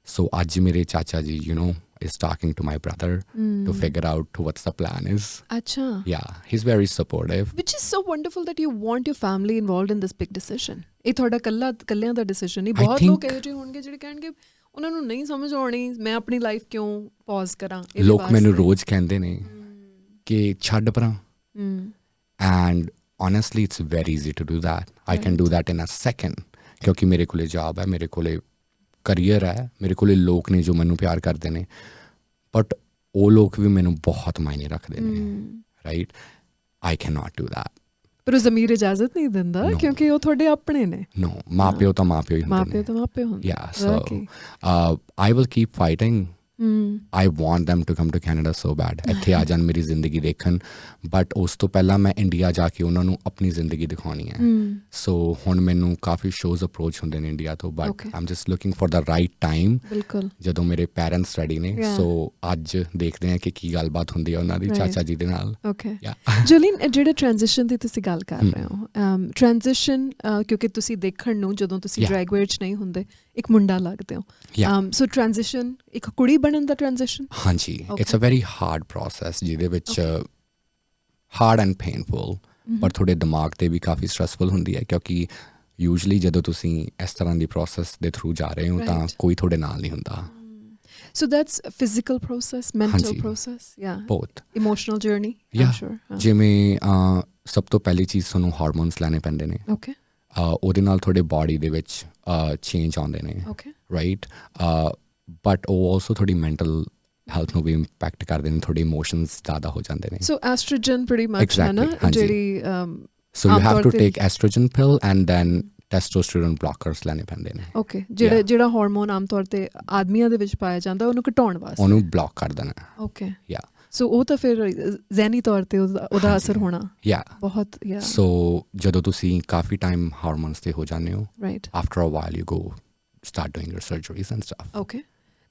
So ਅੱਜ ਮੇਰੇ ਚਾਚਾ ਜੀ you know is talking to my brother to figure out what's the plan is. Acha. Yeah, he's very supportive. Which is so wonderful that you want your family involved in this big decision. ਇਹ ਤੁਹਾਡਾ ਕੱਲਿਆਂ ਦਾ decision ਨਹੀਂ। ਬਹੁਤ ਲੋਕ ਇਹੋ ਜਿਹੇ ਹੋਣਗੇ ਜਿਹੜੇ ਕਹਿਣਗੇ ਉਹਨਾਂ ਨੂੰ ਨਹੀਂ ਸਮਝ ਆਉਣੀ ਮੈਂ ਆਪਣੀ ਲਾਈਫ ਕਿਉਂ ਪੌਜ਼ ਕਰਾਂ। ਲੋਕ ਮੈਨੂੰ ਰੋਜ਼ ਕਹਿੰਦੇ ਨੇ ਕਿ ਛੱਡ ਪਰਾਂ and honestly it's very easy to do that. I can do that in a second ਕਿਉਂਕਿ ਮੇਰੇ ਕੋਲੇ ਜੌਬ ਹੈ, ਮੇਰੇ ਕੋਲੇ ਕਰੀਅਰ ਹੈ, ਮੇਰੇ ਕੋਲੇ ਲੋਕ ਨੇ ਜੋ ਮੈਨੂੰ ਪਿਆਰ ਕਰਦੇ ਨੇ, ਬਟ ਉਹ ਲੋਕ ਵੀ ਮੈਨੂੰ ਬਹੁਤ ਮਾਇਨੇ ਰੱਖਦੇ ਨੇ, right? I can not do that. ਪਰ ਉਹ ਜ਼ਮੀਰ ਇਜਾਜ਼ਤ ਨਹੀਂ ਦਿੰਦਾ ਕਿਉਂਕਿ ਉਹ ਤੁਹਾਡੇ ਆਪਣੇ ਨੇ। ਨੋ, ਮਾਂ ਪਿਓ ਤਾਂ ਮਾਂ ਪਿਓ ਹੀ ਹੁੰਦੇ ਨੇ। ਮਾਂ ਪਿਓ ਤਾਂ ਮਾਂ ਪਿਓ ਹੁੰਦੇ। Yeah, so I will keep fighting. I want them to come to Canada so bad, ਇੱਥੇ ਆ ਜਾਣ ਮੇਰੀ ਜ਼ਿੰਦਗੀ ਦੇਖਣ, ਬਟ ਉਸ ਤੋਂ ਪਹਿਲਾਂ ਮੈਂ ਇੰਡੀਆ ਜਾ ਕੇ ਉਹਨਾਂ ਨੂੰ ਆਪਣੀ ਜ਼ਿੰਦਗੀ ਦਿਖਾਉਣੀ ਹੈ। ਸੋ ਹੁਣ ਮੈਨੂੰ ਕਾਫੀ ਸ਼ੋਜ਼ ਅਪਰੋਚ ਹੁੰਦੇ ਨੇ ਇੰਡੀਆ ਤੋਂ, but I am just looking for the right time ਜਦੋਂ ਮੇਰੇ ਪੈਰੈਂਟਸ ਰੈਡੀ ਨੇ। ਸੋ ਅੱਜ ਦੇਖਦੇ ਹਾਂ ਕਿ ਕੀ ਗੱਲਬਾਤ ਹੁੰਦੀ ਹੈ ਉਹਨਾਂ ਦੀ ਚਾਚਾ ਜੀ ਦੇ ਨਾਲ। ਜੋਲੀਨ, ਜਿਹੜੇ ਟ੍ਰਾਂਜ਼ੀਸ਼ਨ ਦੀ ਤੁਸੀਂ ਗੱਲ ਕਰ ਰਹੇ ਹੋ, ਟ੍ਰਾਂਜ਼ੀਸ਼ਨ ਕਿਉਂਕਿ ਤੁਸੀਂ ਦੇਖਣ ਨੂੰ ਜਦੋਂ ਤੁਸੀਂ ਡਰੈਗ ਵੇਅਰ 'ਚ ਨਹੀਂ ਹੁੰਦੇ ਇੱਕ ਮੁੰਡਾ ਲੱਗਦੇ ਹੋ, ਸੋ ਟ੍ਰਾਂਜ਼ੀਸ਼ਨ ਇੱਕ ਕੁੜੀ ਬਣਨ ਦਾ ਟ੍ਰਾਂਜ਼ੀਸ਼ਨ? ਹਾਂਜੀ, it's a very hard process ਜਿਹਦੇ ਵਿੱਚ ਹਾਰਡ ਐਂਡ ਪੇਨਫੁਲ, ਪਰ ਤੁਹਾਡੇ ਦਿਮਾਗ 'ਤੇ ਵੀ ਕਾਫੀ ਸਟ੍ਰੈਸਫੁਲ ਹੁੰਦੀ ਹੈ ਕਿਉਂਕਿ ਯੂਜਲੀ ਜਦੋਂ ਤੁਸੀਂ ਇਸ ਤਰ੍ਹਾਂ ਦੀ ਪ੍ਰੋਸੈਸ ਦੇ ਥਰੂ ਜਾ ਰਹੇ ਹੋ ਤਾਂ ਕੋਈ ਤੁਹਾਡੇ ਨਾਲ ਨਹੀਂ ਹੁੰਦਾ। So that's a physical process, mental process, yeah. Both. Emotional journey, I'm sure. ਜਿਵੇਂ ਸਭ ਤੋਂ ਪਹਿਲੀ ਚੀਜ਼ ਤੁਹਾਨੂੰ ਹਾਰਮੋਨਸ ਲੈਣੇ ਪੈਂਦੇ ਨੇ। Okay. ਉਹਦੇ ਨਾਲ ਤੁਹਾਡੇ ਬਾਡੀ ਦੇ ਵਿੱਚ ਚੇਂਜ ਆਉਂਦੇ ਨੇ, ਰਾਈਟ? ਬਟ ਉਹ ਆਲਸੋ ਤੁਹਾਡੀ ਮੈਂਟਲ ਹੈਲਥ ਨੂੰ ਵੀ ਇੰਪੈਕਟ ਕਰਦੇ ਨੇ, ਤੁਹਾਡੇ ਇਮੋਸ਼ਨਸ ਜ਼ਿਆਦਾ ਹੋ ਜਾਂਦੇ ਨੇ। ਸੋ ਐਸਟ੍ਰੋਜਨ ਪ੍ਰੀਟੀ ਮਚ ਹੈ ਨਾ ਜਿਹੜੀ so you have to take estrogen pill and then testosterone blockers ਲੈਣੇ ਪੈਂਦੇ ਨੇ। ਓਕੇ, ਜਿਹੜਾ ਹਾਰਮੋਨ ਆਮ ਤੌਰ ਤੇ ਆਦਮੀਆਂ ਦੇ ਵਿੱਚ ਪਾਇਆ ਜਾਂਦਾ ਉਹਨੂੰ ਘਟਾਉਣ ਵਾਸਤੇ, ਉਹਨੂੰ ਬਲੌਕ ਕਰ ਦੇਣਾ। ਓਕੇ, ਯਾ ਸੋ ਉਹ ਤਾਂ ਫਿਰ ਜ਼ਹਿਨੀ ਤੌਰ ਤੇ ਉਹਦਾ ਅਸਰ ਹੋਣਾ ਬਹੁਤ। ਸੋ ਜਦੋਂ ਤੁਸੀਂ ਕਾਫੀ ਟਾਈਮ ਹਾਰਮੋਨਸ ਤੇ ਹੋ ਜਾਂਦੇ ਹੋ, right, after a while you go start doing your surgeries and stuff. Okay.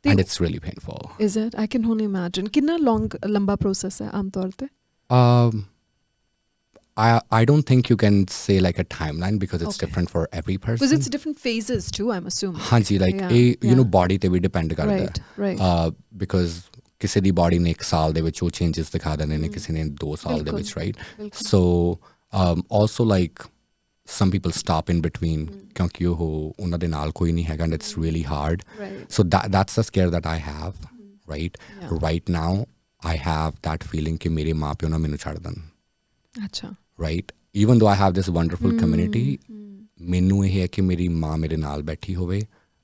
And it's really painful. Is it? I can only imagine. कितना लंबा process है आम तौर पे? I don't think you can say like a timeline because it's different for every person. Because it's different phases too, I'm assuming. ਹਾਂਜੀ, like you know body ਤੇ ਵੀ depend ਕਰਦਾ ਹੈ। Because ਕਿਸੇ ਦੀ body ਨੇ 1 ਸਾਲ ਦੇ ਵਿੱਚ ਉਹ changes ਦਿਖਾ ਦਿੰਦੇ ਨੇ, ਕਿਸੇ ਨੇ 2 ਸਾਲ ਦੇ ਵਿੱਚ, right? So also like some people stop in between ਕਿਉਂਕਿ ਉਹ ਉਹਨਾਂ ਦੇ ਨਾਲ ਕੋਈ ਨਹੀਂ ਹੈਗਾ and it's really hard. So that's the scare that I have, right? Right now I have that feeling ਕਿ ਮੇਰੇ ਮਾਂ ਪਿਓ ਨਾ ਮੈਨੂੰ ਛੱਡ ਦੇਣ। ਅੱਛਾ, right? Even though I have this wonderful community, ਮੈਨੂੰ ਇਹ ਹੈ ਕਿ ਮੇਰੀ ਮਾਂ ਮੇਰੇ ਨਾਲ ਬੈਠੀ ਹੋਵੇ,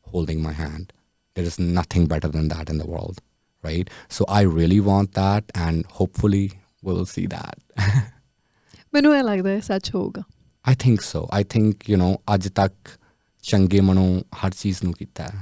holding my hand. There is nothing better than that in the world, right? So I really want that and hopefully we'll see that. ਮੈਨੂੰ ਇਹ ਲੱਗਦਾ ਹੈ ਸੱਚ ਹੋਊਗਾ। I think so. I think, you know, ਅੱਜ ਤੱਕ ਚੰਗੇ ਮਨੋਂ ਹਰ ਚੀਜ਼ ਨੂੰ ਕੀਤਾ ਹੈ।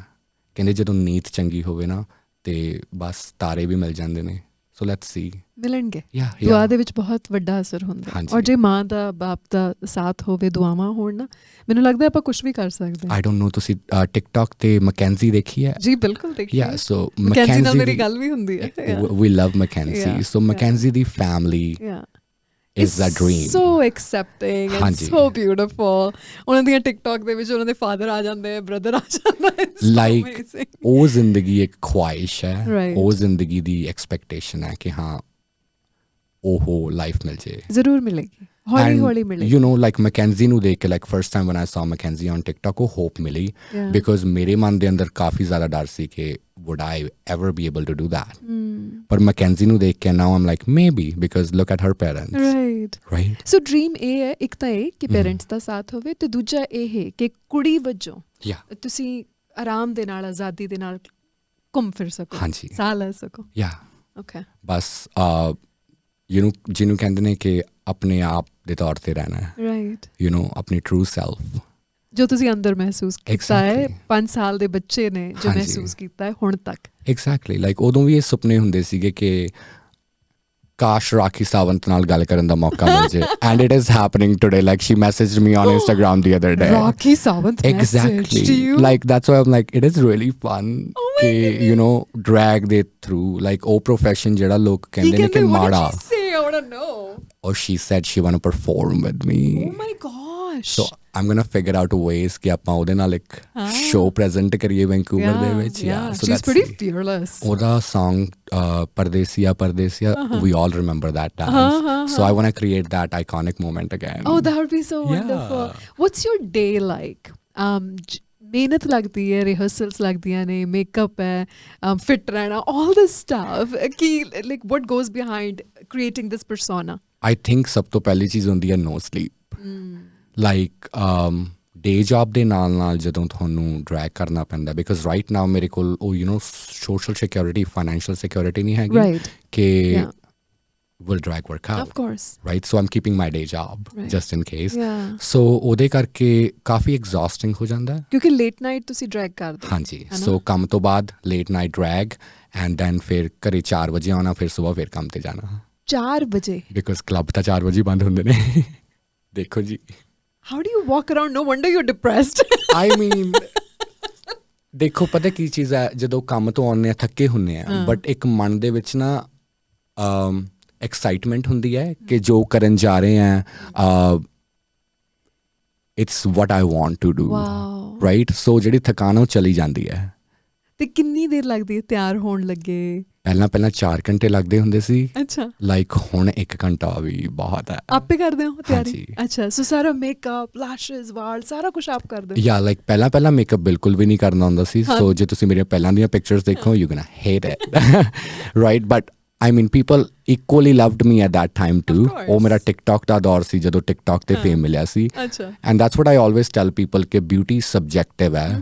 ਕਹਿੰਦੇ ਜਦੋਂ ਨੀਤ ਚੰਗੀ ਹੋਵੇ ਨਾ ਤੇ ਬਸ ਤਾਰੇ ਵੀ ਮਿਲ ਜਾਂਦੇ ਨੇ। ਸੋ ਲੈਟਸ ਸੀ, ਮਿਲਣਗੇ। ਦੁਆ ਦੇ ਵਿੱਚ ਬਹੁਤ ਵੱਡਾ ਅਸਰ ਹੁੰਦਾ, ਔਰ ਜੇ ਮਾਂ ਦਾ ਬਾਪ ਦਾ ਸਾਥ ਹੋਵੇ, ਦੁਆਵਾਂ ਹੋਣ ਨਾ, ਮੈਨੂੰ ਲੱਗਦਾ ਆਪਾਂ ਕੁਝ ਵੀ ਕਰ ਸਕਦੇ ਹਾਂ। I don't know, ਤੁਸੀਂ ਟਿਕਟੌਕ ਤੇ ਮੈਕੈਂਜ਼ੀ ਦੇਖੀ ਹੈ? ਜੀ ਬਿਲਕੁਲ ਦੇਖੀ ਹੈ। ਸੋ ਮੈਕੈਂਜ਼ੀ ਨਾਲ ਮੇਰੀ ਗੱਲ ਵੀ ਹੁੰਦੀ ਹੈ। We love ਮੈਕੈਂਜ਼ੀ। So ਮੈਕੈਂਜ਼ੀ the family is a dream. So accepting and so beautiful. ਉਹਨਾਂ ਦੀਆਂ ਟਿਕਟੌਕ ਦੇ ਵਿੱਚ ਉਹਨਾਂ ਦੇ ਫਾਦਰ ਆ ਜਾਂਦੇ ਆ, ਬ੍ਰਦਰ ਆ ਜਾਂਦਾ ਹੈ। ਲਾਈਕ ਉਹ ਜ਼ਿੰਦਗੀ ਇੱਕ ਖੁਆਇਸ਼ ਹੈ, ਉਹ ਜ਼ਿੰਦਗੀ ਦੀ ਐਕਸਪੈਕਟੇਸ਼ਨ ਹੈ ਕਿ ਹਾਂ ਉਹ ਲਾਈਫ ਮਿਲ ਜੇ, ਜ਼ਰੂਰ ਮਿਲੇਗੀ, ਹੌਲੀ ਹੌਲੀ ਮਿਲੇਗੀ। ਯੂ ਨੋ ਲਾਈਕ ਮੈਕੈਂਜ਼ੀ ਨੂੰ ਦੇਖ ਕੇ like first time one I saw Mackenzie on TikTok, ਉਹ ਹੋਪ ਮਿਲੀ ਬਿਕੋਜ਼ ਮੇਰੇ ਮਨ ਦੇ ਅੰਦਰ ਕਾਫੀ ਜ਼ਿਆਦਾ ਡਰ ਸੀ ਕਿ would I ever be able to do that? ਪਰ ਮੈਕੈਂਜ਼ੀ ਨੂੰ ਦੇਖ ਕੇ now I'm like maybe because look at her parents. Right. So dream ਇਹ ਹੈ, ਇੱਕ ਤਾਂ ਇਹ ਕਿ ਪੇਰੈਂਟਸ ਦਾ ਸਾਥ ਹੋਵੇ, ਤੇ ਦੂਜਾ ਇਹ ਹੈ ਕਿ ਕੁੜੀ ਵਜੋਂ ਤੁਸੀਂ ਆਰਾਮ ਦੇ ਨਾਲ, ਆਜ਼ਾਦੀ ਦੇ ਨਾਲ ਘੁੰਮ ਫਿਰ ਸਕੋ, ਸਾਹ ਲੈ ਸਕੋ। ਓਕੇ, ਬਸ ਜਿਹਨੂੰ ਕਹਿੰਦੇ ਨੇ ਕਿ ਆਪਣੇ ਆਪ ਦੇ ਤੌਰ ਤੇ ਰਹਿਣਾ ਹੈ, ਰਾਈਟ, ਯੂ ਨੋ ਆਪਣੀ ਟਰੂ ਸੈਲਫ, ਜੋ ਤੁਸੀਂ ਅੰਦਰ ਮਹਿਸੂਸ ਕੀਤਾ ਹੈ, 5 ਸਾਲ ਦੇ ਬੱਚੇ ਨੇ ਜੋ ਮਹਿਸੂਸ ਕੀਤਾ ਹੈ ਹੁਣ ਤੱਕ। ਐਗਜ਼ੈਕਟਲੀ, ਲਾਈਕ ਉਦੋਂ ਵੀ ਇਹ ਸੁਪਨੇ ਹੁੰਦੇ ਸੀਗੇ ਕਿ ਕਾਸ਼ ਰਾਖੀ ਸਾਵੰਤ ਨਾਲ ਗੱਲ ਕਰਨ ਦਾ ਮੌਕਾ ਮਿਲ ਜੇ and it is happening today. Like she messaged me on Instagram the other day. Rakhi Sawant exactly, like that's why I'm like it is really fun ਕਿ ਯੂ ਨੋ ਡਰੈਗ ਦੇ ਥਰੂ, ਲਾਈਕ ਉਹ ਪ੍ਰੋਫੈਸ਼ਨ ਜਿਹੜਾ ਲੋਕ ਕਹਿੰਦੇ ਨੇ ਕਿ ਮਾੜਾ। Or she said she want to perform with me. Oh my gosh. So I'm going to figure out ways ਕਿ ਆਪਾਂ ਉਹਦੇ ਨਾਲ ਇੱਕ show present ਕਰੀਏ ਵੈਂਕੂਵਰ ਦੇ ਵਿੱਚ। So she's pretty fearless. ਉਹਦਾ song ਪਰਦੇਸੀਆ ਪਰਦੇਸੀਆ, we all remember that dance. So I want to create that iconic moment again. Oh, that would be so wonderful. What's your day like? ਮਿਹਨਤ ਲੱਗਦੀ ਹੈ, ਰਿਹਰਸਲਸ ਲੱਗਦੀਆਂ ਨੇ, makeup ਹੈ, fit ਰਹਿਣਾ, all this stuff, ਕਿ like what goes behind creating this persona? I think ਸਭ ਤੋਂ ਪਹਿਲੀ ਚੀਜ਼ ਹੁੰਦੀ ਹੈ no sleep. ਲਾਈਕ ਡੇ ਜੌਬ ਦੇ ਨਾਲ ਨਾਲ ਜਦੋਂ ਤੁਹਾਨੂੰ ਡਰੈਗ ਕਰਨਾ ਪੈਂਦਾ, ਬਿਕੋਜ਼ ਰਾਈਟ ਨਾਓ ਮੇਰੇ ਕੋਲ ਉਹ you know social security, financial security ਨਹੀਂ ਹੈਗੀ ਕਿ will drag work out, of course, right? So I'm keeping my day job just in case. So ਉਹਦੇ ਕਰਕੇ ਕਾਫੀ exhausting ਹੋ ਜਾਂਦਾ ਹੈ ਕਿਉਂਕਿ late night ਤੁਸੀਂ drag ਕਰਦੇ ਹੋ। ਹਾਂਜੀ, so ਕੰਮ ਤੋਂ ਬਾਅਦ late night drag and then ਫਿਰ ਘਰੇ 4 ਵਜੇ ਆਉਣਾ, ਫਿਰ ਸਵੇਰ ਫਿਰ ਕੰਮ ਤੇ ਜਾਣਾ 4 ਵਜੇ, ਬਿਕੋਜ਼ ਕਲੱਬ ਤਾਂ 4 ਵਜੇ ਬੰਦ ਹੁੰਦੇ ਨੇ। ਦੇਖੋ ਜੀ, how do you walk around? No wonder you're depressed. I mean ਦੇਖੋ ਪਤਾ ਕੀ ਚੀਜ਼ ਹੈ, ਜਦੋਂ ਕੰਮ ਤੋਂ ਆਉਂਦੇ ਆ ਥੱਕੇ ਹੁੰਦੇ ਆ, ਬਟ ਇੱਕ ਮਨ ਦੇ ਵਿੱਚ ਨਾ ਐਕਸਾਈਟਮੈਂਟ ਹੁੰਦੀ ਹੈ ਕਿ ਜੋ ਕਰਨ ਜਾ ਰਹੇ ਹੈ it's what I want to do, right? So ਜਿਹੜੀ ਥਕਾਨ ਉਹ ਚਲੀ ਜਾਂਦੀ ਹੈ। ਤੇ ਕਿੰਨੀ ਦੇਰ ਲੱਗਦੀ ਹੈ ਤਿਆਰ ਹੋਣ ਲੱਗੇ? ਪਹਿਲਾਂ 4 ਘੰਟੇ ਲੱਗਦੇ ਹੁੰਦੇ ਸੀ। ਅੱਛਾ, ਲਾਈਕ ਹੁਣ 1 ਘੰਟਾ ਵੀ ਬਹੁਤ ਹੈ। ਆਪੇ ਕਰਦੇ ਹੋ ਤਿਆਰੀ? ਅੱਛਾ, ਸੋ ਸਾਰਾ ਮੇਕਅਪ, ਲੈਸ਼ਜ਼, ਵਾਲ, ਸਾਰਾ ਕੁਝ ਆਪ ਕਰਦੇ ਹੋ? ਯਾ ਲਾਈਕ ਪਹਿਲਾਂ ਮੇਕਅਪ ਬਿਲਕੁਲ ਵੀ ਨਹੀਂ ਕਰਨਾ ਹੁੰਦਾ ਸੀ। ਸੋ ਜੇ ਤੁਸੀਂ ਮੇਰੀਆਂ ਪਹਿਲਾਂ ਦੀਆਂ ਪਿਕਚਰਸ ਦੇਖੋ, you ਗੋਨਾ hate it, right? But I mean, people equally loved me at that time too. ਉਹ ਮੇਰਾ TikTok ਦਾ ਦੌਰ ਸੀ ਜਦੋਂ TikTok ਤੇ ਫੇਮ ਮਿਲਿਆ ਸੀ। And that's what I always tell people ਕਿ beauty subjective ਹੈ।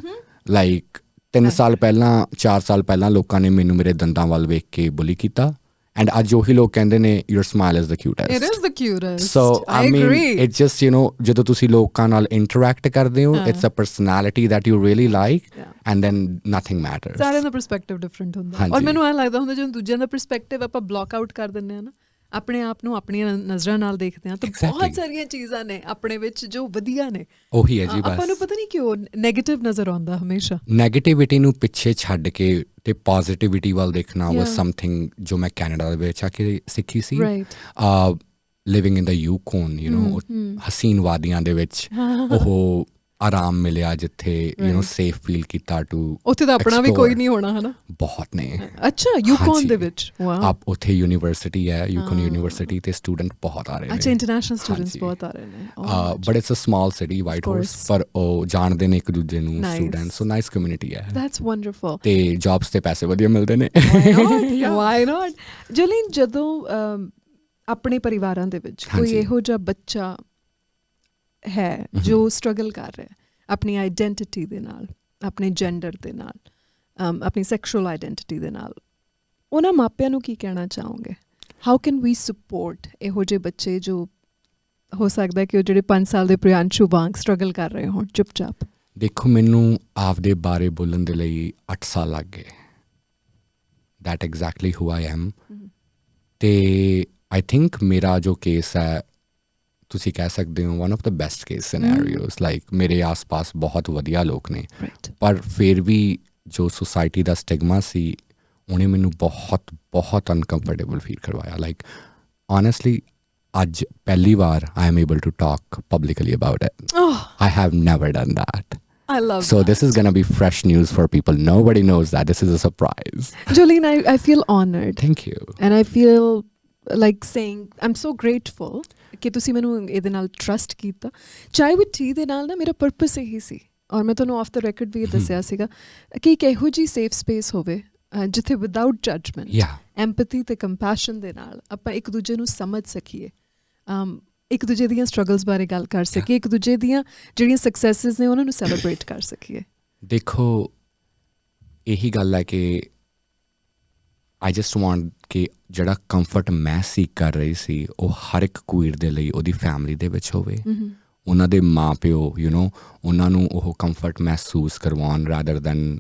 Like 3 ਸਾਲ ਪਹਿਲਾਂ 4 ਸਾਲ ਪਹਿਲਾਂ ਲੋਕਾਂ ਨੇ ਮੈਨੂੰ ਮੇਰੇ ਦੰਦਾਂ ਵੱਲ ਵੇਖ ਕੇ ਬੁਲੀ ਕੀਤਾ ਐਂਡ ਅੱਜ ਉਹੀ ਲੋਕ ਕਹਿੰਦੇ ਨੇ your smile is the cutest. It is the cutest. So I mean agree. it's just ਜਦੋਂ ਤੁਸੀਂ ਲੋਕਾਂ ਨਾਲ ਇੰਟਰੈਕਟ ਕਰਦੇ ਹੋ it's a personality that you really like and then nothing matters. ਸਾਰਿਆਂ ਦਾ ਪਰਸਪੈਕਟਿਵ ਡਿਫਰੈਂਟ ਹੁੰਦਾ ਔਰ ਮੈਨੂੰ ਐਂ ਲੱਗਦਾ ਹੁੰਦਾ ਜਦੋਂ ਦੂਜਿਆਂ ਦਾ ਪਰਸਪੈਕਟਿਵ ਆਪਾਂ ਬਲੌਕ ਆਊਟ ਕਰ ਦਿੰਦੇ ਹਾਂ ਨਾ ਆਪਣੇ ਆਪ ਨੂੰ ਆਪਣੀਆਂ ਨਜ਼ਰਾਂ ਨਾਲ ਦੇਖਦੇ ਹਾਂ ਤਾਂ ਬਹੁਤ ਸਾਰੀਆਂ ਚੀਜ਼ਾਂ ਨੇ ਆਪਣੇ ਵਿੱਚ ਜੋ ਵਧੀਆ ਨੇ ਉਹੀ ਹੈ ਜੀ ਬਸ ਆਪਾਂ ਨੂੰ ਪਤਾ ਨਹੀਂ ਕਿਉਂ ਨੈਗੇਟਿਵ ਨਜ਼ਰ ਆਉਂਦਾ ਹਮੇਸ਼ਾ ਨੈਗੇਟਿਵਿਟੀ ਨੂੰ ਪਿੱਛੇ ਛੱਡ ਕੇ ਤੇ ਪੋਜ਼ਿਟਿਵਿਟੀ ਵੱਲ ਦੇਖਣਾ ਵਾਸ ਸਮਥਿੰਗ ਜੋ ਮੈਂ ਕੈਨੇਡਾ ਦੇ ਵਿੱਚ ਆ ਕੇ ਸਿੱਖੀ ਸੀ ਲਿਵਿੰਗ ਇਨ ਦਾ ਯੂਕੋਨ ਹਸੀਨ ਵਾਦੀਆਂ ਦੇ ਵਿੱਚ ਉਹ ਆਰਾਮ ਮਿਲਿਆ ਜਿੱਥੇ ਸੇਫ ਫੀਲ ਕੀਤਾ ਟੂ ਉੱਥੇ ਤਾਂ ਆਪਣਾ ਵੀ ਕੋਈ ਨਹੀਂ ਹੋਣਾ ਹਨਾ ਬਹੁਤ ਨੇ ਅੱਛਾ ਯੂਕੋਨ ਦੇ ਵਿੱਚ ਆਪ ਉੱਥੇ ਯੂਨੀਵਰਸਿਟੀ ਹੈ ਯੂਕੋਨ ਯੂਨੀਵਰਸਿਟੀ ਤੇ ਸਟੂਡੈਂਟ ਬਹੁਤ ਆ ਰਹੇ ਨੇ ਅੱਛਾ ਇੰਟਰਨੈਸ਼ਨਲ ਸਟੂਡੈਂਟਸ ਬਹੁਤ ਆ ਰਹੇ ਨੇ but it's a small city Whitehorse ਪਰ ਉਹ ਜਾਣਦੇ ਨੇ ਇੱਕ ਦੂਜੇ ਨੂੰ ਸਟੂਡੈਂਟਸ ਸੋ ਨਾਈਸ ਕਮਿਊਨਿਟੀ ਹੈ ਦੈਟਸ ਵੰਡਰਫੁਲ ਤੇ ਜੌਬਸ ਤੇ ਪੈਸੇ ਵਧੀਆ ਮਿਲਦੇ ਨੇ ਵਾਈ ਨਾਟ ਜੋਲੀਨ ਜਦੋਂ ਆਪਣੇ ਪਰਿਵਾਰਾਂ ਦੇ ਵਿੱਚ ਕੋਈ ਇਹੋ ਜਿਹਾ ਬੱਚਾ ਹੈ ਜੋ ਸਟਰਗਲ ਕਰ ਰਿਹਾ ਆਪਣੀ ਆਈਡੈਂਟਿਟੀ ਦੇ ਨਾਲ ਆਪਣੇ ਜੈਂਡਰ ਦੇ ਨਾਲ ਆਪਣੀ ਸੈਕਸ਼ੂਅਲ ਆਈਡੈਂਟਿਟੀ ਦੇ ਨਾਲ ਉਹਨਾਂ ਮਾਪਿਆਂ ਨੂੰ ਕੀ ਕਹਿਣਾ ਚਾਹੋਗੇ ਹਾਊ ਕੈਨ ਵੀ ਸਪੋਰਟ ਇਹੋ ਜਿਹੇ ਬੱਚੇ ਜੋ ਹੋ ਸਕਦਾ ਕਿ ਉਹ ਜਿਹੜੇ 5 ਸਾਲ ਦੇ ਪ੍ਰਿਆੰਸ਼ੂ ਵਾਂਗ ਸਟਰਗਲ ਕਰ ਰਹੇ ਹੋਣ ਚੁੱਪਚਾਪ ਦੇਖੋ ਮੈਨੂੰ ਆਪਦੇ ਬਾਰੇ ਬੋਲਣ ਦੇ ਲਈ 8 ਸਾਲ ਲੱਗ ਗਏ that exactly who I am ਤੇ ਆਈ ਥਿੰਕ ਮੇਰਾ ਜੋ ਕੇਸ ਹੈ ਤੁਸੀਂ ਕਹਿ ਸਕਦੇ ਹੋ one of the best case scenarios like ਮੇਰੇ ਆਸ-ਪਾਸ ਬਹੁਤ ਵਧੀਆ ਲੋਕ ਨੇ ਪਰ ਫਿਰ ਵੀ ਜੋ ਸੁਸਾਇਟੀ ਦਾ ਸਟਿਗਮਾ ਸੀ ਉਹਨੇ ਮੈਨੂੰ ਬਹੁਤ ਬਹੁਤ ਅਨਕੰਫਰਟੇਬਲ ਫੀਲ ਕਰਵਾਇਆ ਲਾਈਕ ਓਨੈਸਟਲੀ ਅੱਜ ਪਹਿਲੀ ਵਾਰ I am able to talk publicly about it I have never done that I love so this is going to be fresh news for people. Nobody knows that. This is a surprise. Jolene, I feel honored. Thank you. And I feel like saying I'm so grateful ਕਿ ਤੁਸੀਂ ਮੈਨੂੰ ਇਹਦੇ ਨਾਲ trust ਕੀਤਾ ਚਾਹੇ ਵੀ T ਦੇ ਨਾਲ ਨਾ ਮੇਰਾ ਪਰਪਸ ਇਹੀ ਸੀ ਔਰ ਮੈਂ ਤੁਹਾਨੂੰ ਆਫ ਦ ਰੈਕਡ ਵੀ ਦੱਸਿਆ ਸੀਗਾ ਕਿ ਇੱਕ ਇਹੋ ਜਿਹੀ ਸੇਫ ਸਪੇਸ ਹੋਵੇ ਜਿੱਥੇ ਵਿਦਆਊਟ ਜੱਜਮੈਂਟ ਐਮਪੈਥੀ ਤੇ ਕੰਪੈਸ਼ਨ ਦੇ ਨਾਲ ਆਪਾਂ ਇੱਕ ਦੂਜੇ ਨੂੰ ਸਮਝ ਸਕੀਏ ਇੱਕ ਦੂਜੇ ਦੀਆਂ ਸਟਰਗਲਸ ਬਾਰੇ ਗੱਲ ਕਰ ਸਕੀਏ ਇੱਕ ਦੂਜੇ ਦੀਆਂ ਜਿਹੜੀਆਂ ਸਕਸੈਸਿਸ ਨੇ ਉਹਨਾਂ ਨੂੰ ਸੈਲੀਬ੍ਰੇਟ ਕਰ ਸਕੀਏ ਦੇਖੋ ਇਹੀ ਗੱਲ ਹੈ ਕਿ ਆਈ ਜਸਟ ਵਾਂਟ ਕਿ ਜਿਹੜਾ ਕੰਫਰਟ ਮੈਂ ਸੀਕ ਕਰ ਰਹੀ ਸੀ ਉਹ ਹਰ ਇੱਕ ਕੁਈਰ ਦੇ ਲਈ ਉਹਦੀ ਫੈਮਿਲੀ ਦੇ ਵਿੱਚ ਹੋਵੇ ਉਹਨਾਂ ਦੇ ਮਾਂ ਪਿਓ ਉਹਨਾਂ ਨੂੰ ਉਹ ਕੰਫਰਟ ਮਹਿਸੂਸ ਕਰਵਾਉਣ ਰਾਦਰ ਦੈਨ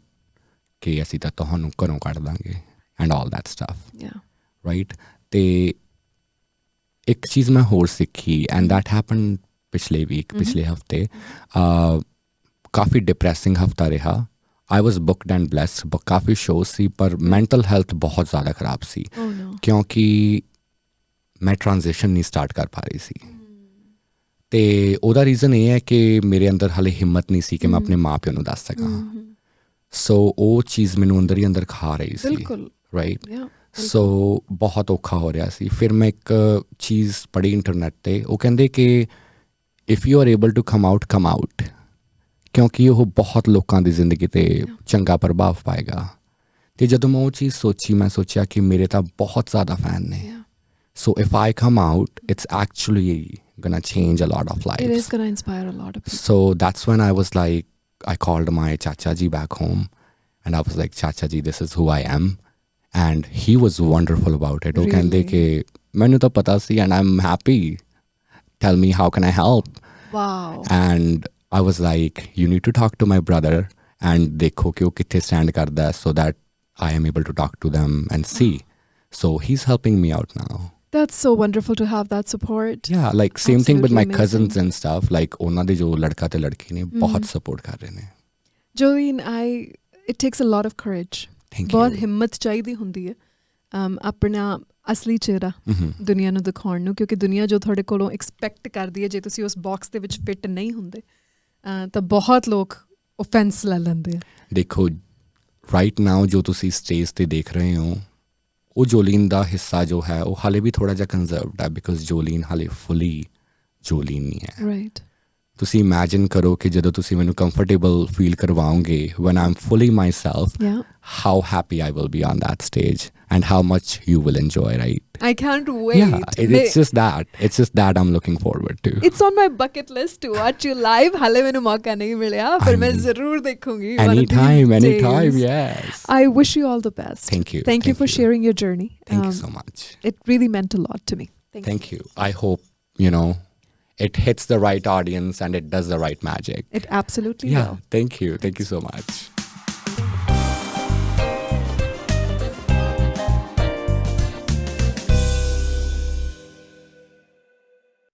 ਕਿ ਅਸੀਂ ਤਾਂ ਤੁਹਾਨੂੰ ਘਰੋਂ ਕੱਢ ਦਾਂਗੇ and all that stuff right ਤੇ ਇੱਕ ਚੀਜ਼ ਮੈਂ ਹੋਰ ਸਿੱਖੀ ਐਂਡ ਦੈਟ ਹੈਪਨ ਪਿਛਲੇ ਹਫਤੇ ਕਾਫੀ ਡਿਪਰੈਸਿੰਗ ਹਫਤਾ ਰਿਹਾ I was booked and blessed but ਕਾਫੀ ਸ਼ੋਅ ਸੀ ਪਰ ਮੈਂਟਲ ਹੈਲਥ ਬਹੁਤ ਜ਼ਿਆਦਾ ਖਰਾਬ ਸੀ ਕਿਉਂਕਿ ਮੈਂ ਟ੍ਰਾਂਜ਼ੀਸ਼ਨ ਨਹੀਂ ਸਟਾਰਟ ਕਰ ਪਾ ਰਹੀ ਸੀ ਅਤੇ ਉਹਦਾ ਰੀਜ਼ਨ ਇਹ ਹੈ ਕਿ ਮੇਰੇ ਅੰਦਰ ਹਾਲੇ ਹਿੰਮਤ ਨਹੀਂ ਸੀ ਕਿ ਮੈਂ ਆਪਣੇ ਮਾਂ ਪਿਓ ਨੂੰ ਦੱਸ ਸਕਾਂ ਸੋ ਉਹ ਚੀਜ਼ ਮੈਨੂੰ ਅੰਦਰ ਹੀ ਅੰਦਰ ਖਾ ਰਹੀ ਸੀ ਰਾਈਟ ਸੋ ਬਹੁਤ ਔਖਾ ਹੋ ਰਿਹਾ ਸੀ ਫਿਰ ਮੈਂ ਇੱਕ ਚੀਜ਼ ਪੜ੍ਹੀ ਇੰਟਰਨੈਟ 'ਤੇ ਉਹ ਕਹਿੰਦੇ ਕਿ if you are able to come out ਕਿਉਂਕਿ ਉਹ ਬਹੁਤ ਲੋਕਾਂ ਦੀ ਜ਼ਿੰਦਗੀ 'ਤੇ ਚੰਗਾ ਪ੍ਰਭਾਵ ਪਾਏਗਾ ਅਤੇ ਜਦੋਂ ਮੈਂ ਉਹ ਚੀਜ਼ ਸੋਚੀ ਮੈਂ ਸੋਚਿਆ ਕਿ ਮੇਰੇ ਤਾਂ ਬਹੁਤ ਜ਼ਿਆਦਾ ਫੈਨ ਨੇ so if I come out it's actually gonna change a lot of lives. It is gonna inspire a lot of people. So that's when I was like, I called my Chacha ji back home and I was like, Chacha ji, this is who I am. And he was wonderful about it. Really? Oh, kende ke mainu to pata si and I'm happy. Tell me, how can I help? Wow. And I was like, you need to talk to my brother and dekho ki wo kithe stand karda hai so that I am able to talk to them and see. So he's helping me out now. That's so wonderful to have that support. Yeah, like same thing with my cousins and stuff. Like ਉਹਨਾਂ ਦੇ ਜੋ ਲੜਕਾ ਤੇ ਲੜਕੀ ਨੇ ਬਹੁਤ support ਕਰ ਰਹੇ ਨੇ. Jolene, it takes a lot of courage. ਬਹੁਤ ਹਿੰਮਤ ਚਾਹੀਦੀ ਹੁੰਦੀ ਹੈ ਆਪਣਾ ਅਸਲੀ ਚਿਹਰਾ ਦੁਨੀਆ ਨੂੰ ਦਿਖਾਉਣ ਨੂੰ ਕਿਉਂਕਿ ਦੁਨੀਆ ਜੋ ਤੁਹਾਡੇ ਕੋਲੋਂ ਐਕਸਪੈਕਟ ਕਰਦੀ ਹੈ ਜੇ ਤੁਸੀਂ ਉਸ ਬਾਕਸ ਦੇ ਵਿੱਚ ਫਿੱਟ ਨਹੀਂ ਹੁੰਦੇ ਤਾਂ ਬਹੁਤ ਲੋਕ ਓਫੈਂਸ ਲੈ ਲੈਂਦੇ ਆ. ਦੇਖੋ ਰਾਈਟ ਨਾਓ ਜੋ ਤੁਸੀਂ ਸਟੇਜ 'ਤੇ ਦੇਖ ਰਹੇ ਹੋ ਉਹ ਜੋਲੀਨ ਦਾ ਹਿੱਸਾ ਜੋ ਹੈ ਉਹ ਹਾਲੇ ਵੀ ਥੋੜ੍ਹਾ ਜਿਹਾ ਕੰਜ਼ਰਵਡ ਹੈ ਬਿਕੋਜ਼ ਜੋਲੀਨ ਹਾਲੇ ਫੁੱਲੀ ਜੋਲੀਨ ਨਹੀਂ ਹੈ. ਰਾਈਟ ਤੁਸੀਂ imagine ਕਰੋ ਕਿ ਜਦੋਂ ਤੁਸੀਂ ਮੈਨੂੰ comfortable feel ਕਰਵਾਓਗੇ when I'm fully myself, how happy I will be on that stage and how much you will enjoy, right? I can't wait. Yeah, it's just that I'm looking forward to. It's on my bucket list to watch you live. हाले मैंने मौका नहीं मिला पर मैं ज़रूर देखूंगी. Anytime, yes. I wish you all the best. Thank you for sharing your journey. Thank you so much. It really meant a lot to me. Thank you. I hope, it hits the right audience and it does the right magic. It absolutely will. Thank you so much.